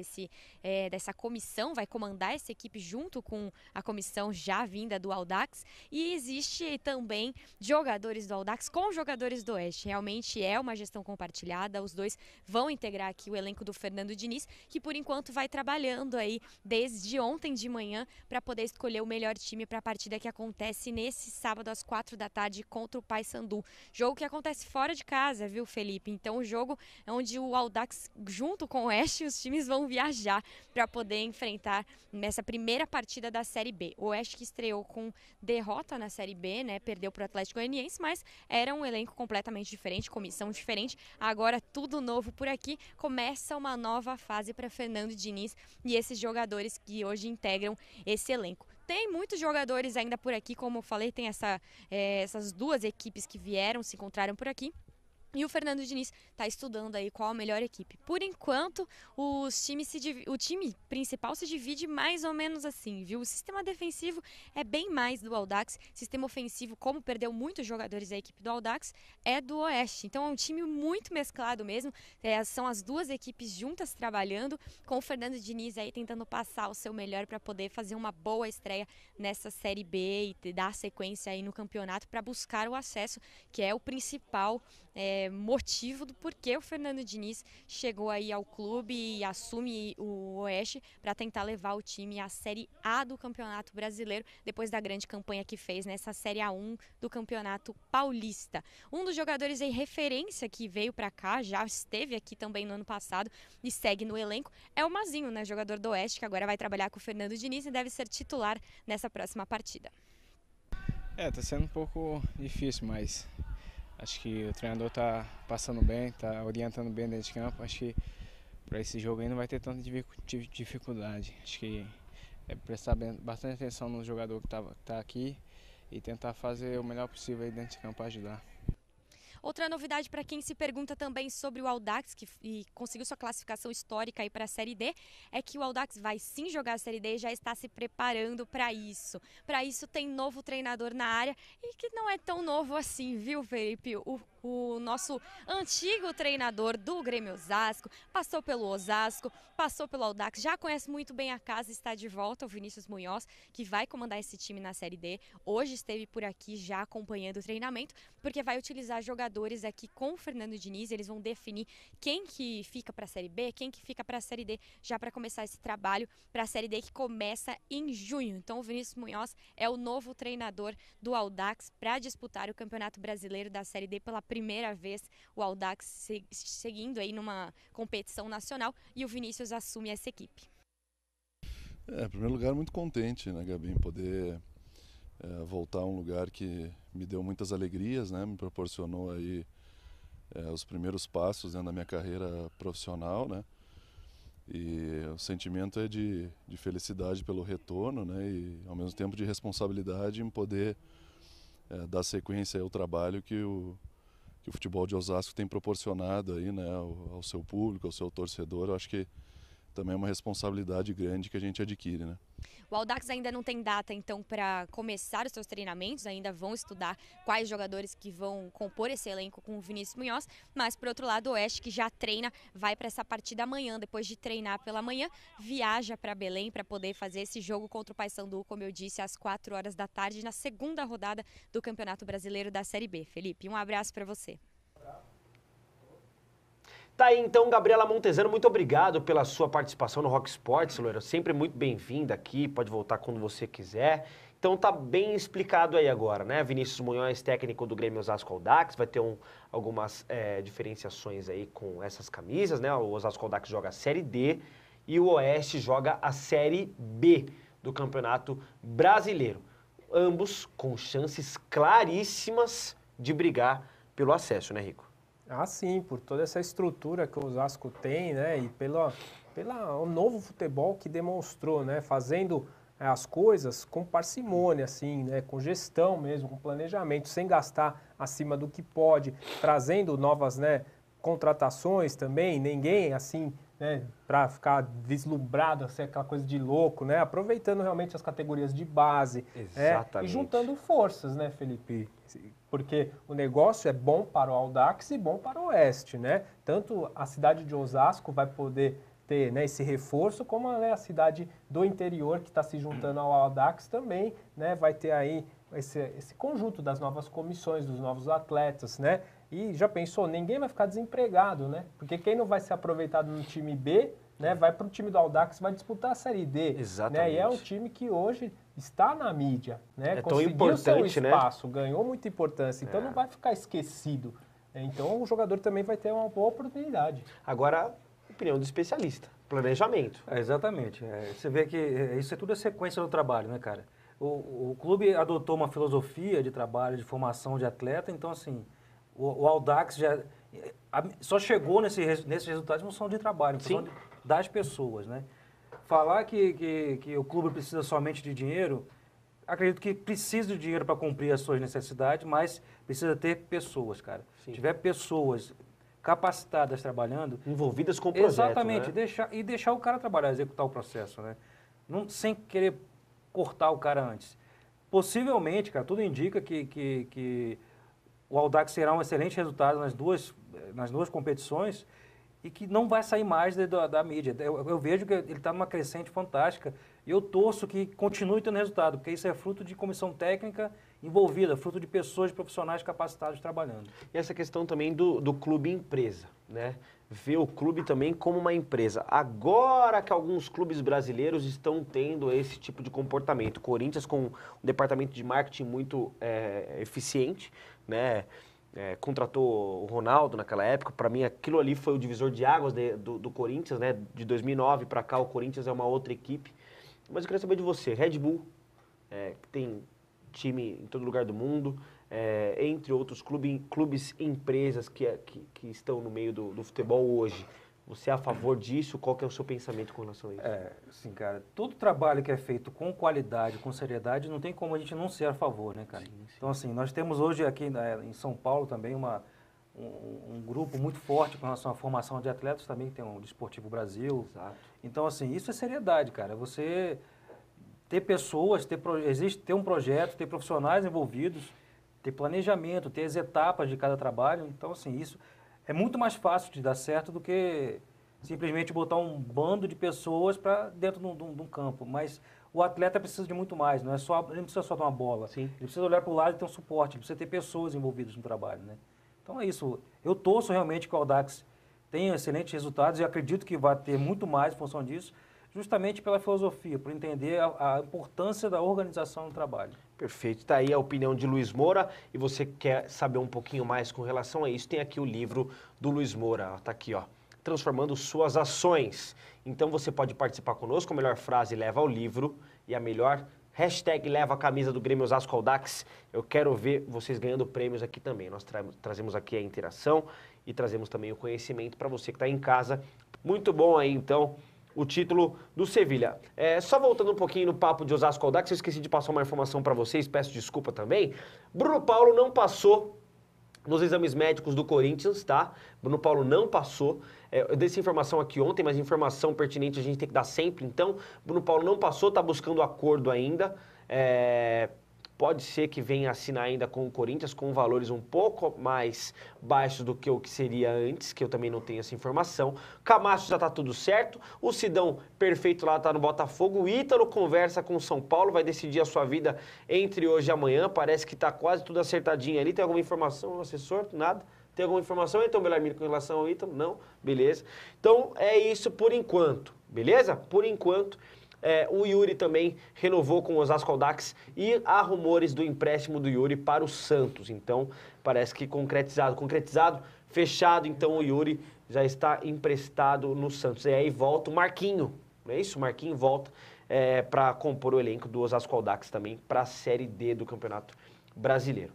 dessa comissão, vai comandar essa equipe junto com a comissão já vinda do Audax. E existe também jogadores do Audax com jogadores do Oeste. Realmente é uma gestão compartilhada, os dois vão integrar aqui o elenco técnico do Fernando Diniz, que por enquanto vai trabalhando aí desde ontem de manhã para poder escolher o melhor time para a partida que acontece nesse sábado às 4 da tarde contra o Paysandu. Jogo que acontece fora de casa, viu, Felipe? Então o jogo é onde o Audax, junto com o Oeste, os times vão viajar para poder enfrentar nessa primeira partida da Série B. O Oeste que estreou com derrota na Série B, né? Perdeu para o Atlético Goianiense, mas era um elenco completamente diferente, comissão diferente. Agora tudo novo por aqui. Começa uma nova fase para Fernando Diniz e esses jogadores que hoje integram esse elenco. Tem muitos jogadores ainda por aqui, como eu falei, tem essas duas equipes que vieram, se encontraram por aqui. E o Fernando Diniz está estudando aí qual a melhor equipe. Por enquanto, o time principal se divide mais ou menos assim, viu? O sistema defensivo é bem mais do Audax. Sistema ofensivo, como perdeu muitos jogadores da equipe do Audax, é do Oeste. Então é um time muito mesclado mesmo. São as duas equipes juntas trabalhando, com o Fernando Diniz aí tentando passar o seu melhor para poder fazer uma boa estreia nessa Série B e dar sequência aí no campeonato para buscar o acesso, que é o principal motivo do porquê o Fernando Diniz chegou aí ao clube e assume o Oeste para tentar levar o time à Série A do Campeonato Brasileiro, depois da grande campanha que fez nessa Série A1 do Campeonato Paulista. Um dos jogadores em referência que veio para cá, já esteve aqui também no ano passado e segue no elenco, é o Mazinho, né, jogador do Oeste, que agora vai trabalhar com o Fernando Diniz e deve ser titular nessa próxima partida. Tá sendo um pouco difícil, mas acho que o treinador está passando bem, está orientando bem dentro de campo. Acho que para esse jogo aí não vai ter tanta dificuldade. Acho que é prestar bastante atenção no jogador que está aqui e tentar fazer o melhor possível aí dentro de campo para ajudar. Outra novidade para quem se pergunta também sobre o Audax, que conseguiu sua classificação histórica aí para a Série D, é que o Audax vai sim jogar a Série D e já está se preparando para isso. Para isso tem novo treinador na área e que não é tão novo assim, viu, Felipe? O nosso antigo treinador do Grêmio Osasco, passou pelo Osasco, passou pelo Audax, já conhece muito bem a casa, está de volta, o Vinícius Munhoz, que vai comandar esse time na Série D. Hoje esteve por aqui já acompanhando o treinamento, porque vai utilizar jogadores aqui com o Fernando Diniz, eles vão definir quem que fica para a Série B, quem que fica para a Série D, já para começar esse trabalho para a Série D que começa em junho. Então o Vinícius Munhoz é o novo treinador do Audax para disputar o Campeonato Brasileiro da Série D pela primeira vez, o Audax seguindo aí numa competição nacional, e o Vinícius assume essa equipe. Em primeiro lugar, muito contente, né, Gabi, em poder voltar a um lugar que me deu muitas alegrias, né, me proporcionou aí os primeiros passos dentro da minha carreira profissional, né, e o sentimento é de felicidade pelo retorno, né, e ao mesmo tempo de responsabilidade em poder dar sequência ao trabalho que o futebol de Osasco tem proporcionado aí, né, ao seu público, ao seu torcedor. Eu acho que também é uma responsabilidade grande que a gente adquire, né? O Audax ainda não tem data, então, para começar os seus treinamentos, ainda vão estudar quais jogadores que vão compor esse elenco com o Vinícius Munhoz, mas, por outro lado, o Oeste, que já treina, vai para essa partida amanhã. Depois de treinar pela manhã, viaja para Belém para poder fazer esse jogo contra o Paysandu, como eu disse, às 4 horas da tarde, na segunda rodada do Campeonato Brasileiro da Série B. Felipe, um abraço para você. Tá aí então, Gabriela Montezano, muito obrigado pela sua participação no Rock Sports, Loira. Sempre muito bem-vinda aqui, pode voltar quando você quiser. Então tá bem explicado aí agora, né? Vinícius Munhoz, técnico do Grêmio Osasco Audax, vai ter algumas diferenciações aí com essas camisas, né? O Osasco Audax joga a Série D e o Oeste joga a Série B do Campeonato Brasileiro. Ambos com chances claríssimas de brigar pelo acesso, né, Rico? Ah, sim, por toda essa estrutura que o Osasco tem, né, e pelo novo futebol que demonstrou, né, fazendo as coisas com parcimônia, assim, né, com gestão mesmo, com planejamento, sem gastar acima do que pode, trazendo novas, né, contratações também, ninguém assim, né, para ficar vislumbrado, assim, aquela coisa de louco, né, aproveitando realmente as categorias de base, e juntando forças, né, Felipe? Porque o negócio é bom para o Audax e bom para o Oeste, né? Tanto a cidade de Osasco vai poder ter, né, esse reforço, como, né, a cidade do interior que está se juntando ao Audax também, né, vai ter aí esse conjunto das novas comissões, dos novos atletas, né? E já pensou, ninguém vai ficar desempregado, né? Porque quem não vai ser aproveitado no time B, né, vai para o time do Audax, vai disputar a Série D. Exatamente. Né? E é um time que hoje está na mídia, né? É tão importante, seu espaço, ganhou muita importância, então não vai ficar esquecido. Então o jogador também vai ter uma boa oportunidade. Agora, opinião do especialista, planejamento. Exatamente. Você vê que isso é tudo a sequência do trabalho, né, cara? O clube adotou uma filosofia de trabalho, de formação de atleta, então assim, o Audax só chegou nesses resultados em função de trabalho, em função das pessoas, né? Falar que o clube precisa somente de dinheiro, acredito que precisa de dinheiro para cumprir as suas necessidades, mas precisa ter pessoas, cara. Se tiver pessoas capacitadas trabalhando... Envolvidas com o projeto, exatamente, né? deixar o cara trabalhar, executar o processo, né? Sem querer cortar o cara antes. Possivelmente, cara, tudo indica que o Audax terá um excelente resultado nas duas competições e que não vai sair mais da mídia. Eu vejo que ele está numa crescente fantástica e eu torço que continue tendo resultado, porque isso é fruto de comissão técnica envolvida, fruto de pessoas, de profissionais capacitados trabalhando. E essa questão também do clube empresa, né? Ver o clube também como uma empresa. Agora que alguns clubes brasileiros estão tendo esse tipo de comportamento. Corinthians com um departamento de marketing muito eficiente, né? Contratou o Ronaldo naquela época. Para mim, aquilo ali foi o divisor de águas do Corinthians, né? De 2009 para cá, o Corinthians é uma outra equipe. Mas eu queria saber de você. Red Bull, que tem time em todo lugar do mundo, entre outros clubes e empresas que estão no meio do futebol hoje. Você é a favor disso? Qual que é o seu pensamento com relação a isso? Sim, cara. Todo trabalho que é feito com qualidade, com seriedade, não tem como a gente não ser a favor, né, cara? Sim. Então, assim, nós temos hoje aqui em São Paulo também um grupo muito forte com relação à formação de atletas também, que tem o Desportivo Brasil. Exato. Então, assim, isso é seriedade, cara. Você ter pessoas, ter um projeto, ter profissionais envolvidos, ter planejamento, ter as etapas de cada trabalho. Então, assim, isso é muito mais fácil de dar certo do que simplesmente botar um bando de pessoas para dentro de um campo. Mas o atleta precisa de muito mais, ele não precisa só de uma bola. Sim. Ele precisa olhar para o lado e ter um suporte, ele precisa ter pessoas envolvidas no trabalho, né? Então é isso. Eu torço realmente que o Audax tenha excelentes resultados e acredito que vai ter muito mais em função disso, justamente pela filosofia, por entender a importância da organização do trabalho. Perfeito. Está aí a opinião de Luiz Moura. E você quer saber um pouquinho mais com relação a isso, tem aqui o livro do Luiz Moura. Está aqui, ó. Transformando Suas Ações. Então você pode participar conosco. A melhor frase leva ao livro e a melhor hashtag leva a camisa do Grêmio Osasco Audax. Eu quero ver vocês ganhando prêmios aqui também. Nós trazemos aqui a interação e trazemos também o conhecimento para você que está em casa. Muito bom aí, então, o título do Sevilha. Só voltando um pouquinho no papo de Osasco Audax, eu esqueci de passar uma informação para vocês, peço desculpa também. Bruno Paulo não passou nos exames médicos do Corinthians, tá? Bruno Paulo não passou. Eu dei essa informação aqui ontem, mas informação pertinente a gente tem que dar sempre. Então, Bruno Paulo não passou, está buscando acordo ainda. Pode ser que venha assinar ainda com o Corinthians com valores um pouco mais baixos do que o que seria antes, que eu também não tenho essa informação. Camacho já está tudo certo. O Sidão perfeito lá está no Botafogo. O Ítalo conversa com o São Paulo, vai decidir a sua vida entre hoje e amanhã. Parece que está quase tudo acertadinho ali. Tem alguma informação, assessor? Nada? Tem alguma informação, então, Belarmino, com relação ao Ítalo? Não? Beleza. Então, é isso por enquanto. Beleza? Por enquanto. O Yuri também renovou com o Osasco Audax e há rumores do empréstimo do Yuri para o Santos. Então, parece que concretizado, fechado. Então, o Yuri já está emprestado no Santos. E aí volta o Marquinho, não é isso? O Marquinho volta para compor o elenco do Osasco Audax também para a Série D do Campeonato Brasileiro.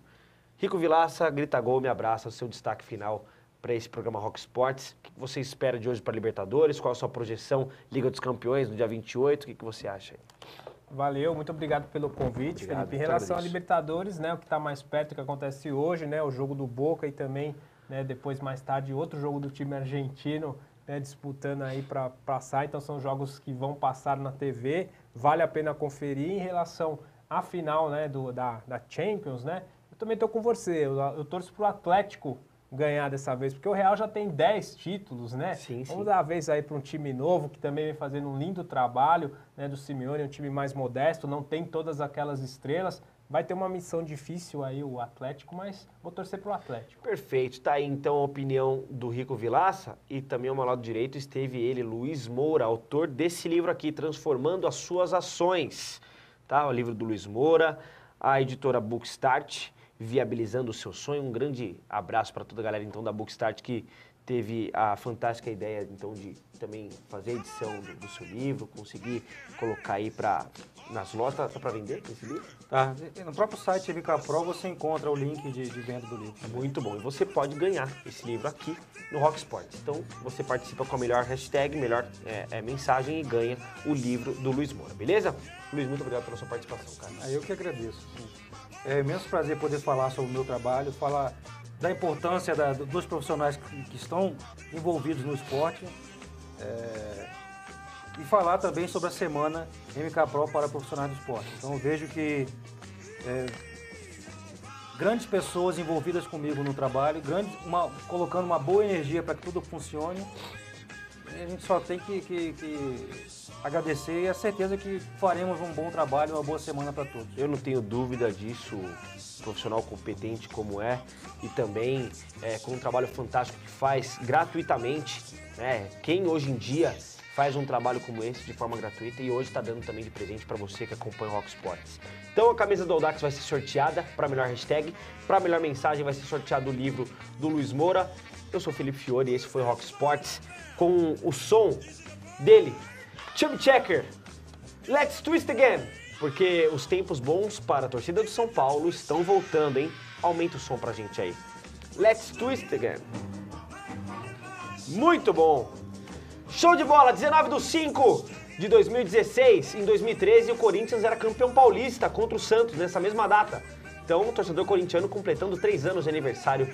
Rico Vilaça, grita gol, me abraça, o seu destaque final para esse programa Rock Sports. O que você espera de hoje para a Libertadores? Qual a sua projeção Liga dos Campeões no dia 28? O que você acha aí? Valeu, muito obrigado pelo convite, Felipe. Em relação à Libertadores, né, o que está mais perto do que acontece hoje, né, o jogo do Boca e também, né, depois mais tarde outro jogo do time argentino, né, disputando aí para passar. Então são jogos que vão passar na TV, vale a pena conferir. Em relação à final, né, da Champions, né, eu também estou com você, eu torço para o Atlético ganhar dessa vez, porque o Real já tem 10 títulos, né? Sim. Vamos dar a vez aí para um time novo, que também vem fazendo um lindo trabalho, né, do Simeone, um time mais modesto, não tem todas aquelas estrelas, Vai ter uma missão difícil aí o Atlético, mas vou torcer pro Atlético. Perfeito. Tá aí então a opinião do Rico Vilaça e também ao meu lado direito esteve ele, Luiz Moura, autor desse livro aqui, Transformando as Suas Ações. Tá? O livro do Luiz Moura, a editora Bookstart, Viabilizando o Seu Sonho. Um grande abraço para toda a galera então da Bookstart que teve a fantástica ideia então de também fazer a edição do seu livro, conseguir colocar aí nas lojas. Tá para vender esse livro? Tá. No próprio site MK Pro você encontra o link de venda do livro. Muito bom. E você pode ganhar esse livro aqui no Rock Sports. Então você participa com a melhor hashtag, melhor mensagem e ganha o livro do Luiz Moura, beleza? Luiz, muito obrigado pela sua participação, cara. Eu que agradeço. É imenso prazer poder falar sobre o meu trabalho, falar da importância dos profissionais que estão envolvidos no esporte e falar também sobre a semana MK Pro para profissionais do esporte. Então eu vejo que grandes pessoas envolvidas comigo no trabalho, colocando uma boa energia para que tudo funcione. E a gente só tem que agradecer e a certeza que faremos um bom trabalho, uma boa semana para todos. Eu não tenho dúvida disso, profissional competente como e também com um trabalho fantástico que faz gratuitamente, né? Quem hoje em dia faz um trabalho como esse de forma gratuita e hoje está dando também de presente para você que acompanha o Rock Sports. Então a camisa do Audax vai ser sorteada para a melhor hashtag, para a melhor mensagem vai ser sorteado o livro do Luiz Moura. Eu sou o Felipe Fiore e esse foi o Rock Sports com o som dele, Chubby Checker, Let's Twist Again, porque os tempos bons para a torcida do São Paulo estão voltando, hein? Aumenta o som pra gente aí. Let's Twist Again. Muito bom. Show de bola, 19/5/2016. Em 2013, o Corinthians era campeão paulista contra o Santos, nessa mesma data. Então, o torcedor corintiano completando 3 anos de aniversário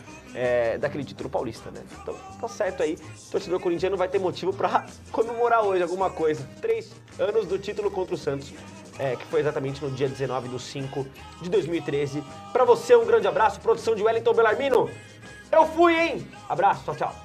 daquele título paulista, né? Então, tá certo aí. O torcedor corintiano vai ter motivo pra comemorar hoje alguma coisa. 3 anos do título contra o Santos, que foi exatamente no dia 19/5/2013. Pra você, um grande abraço. Produção de Wellington Bellarmino. Eu fui, hein? Abraço, tchau, tchau.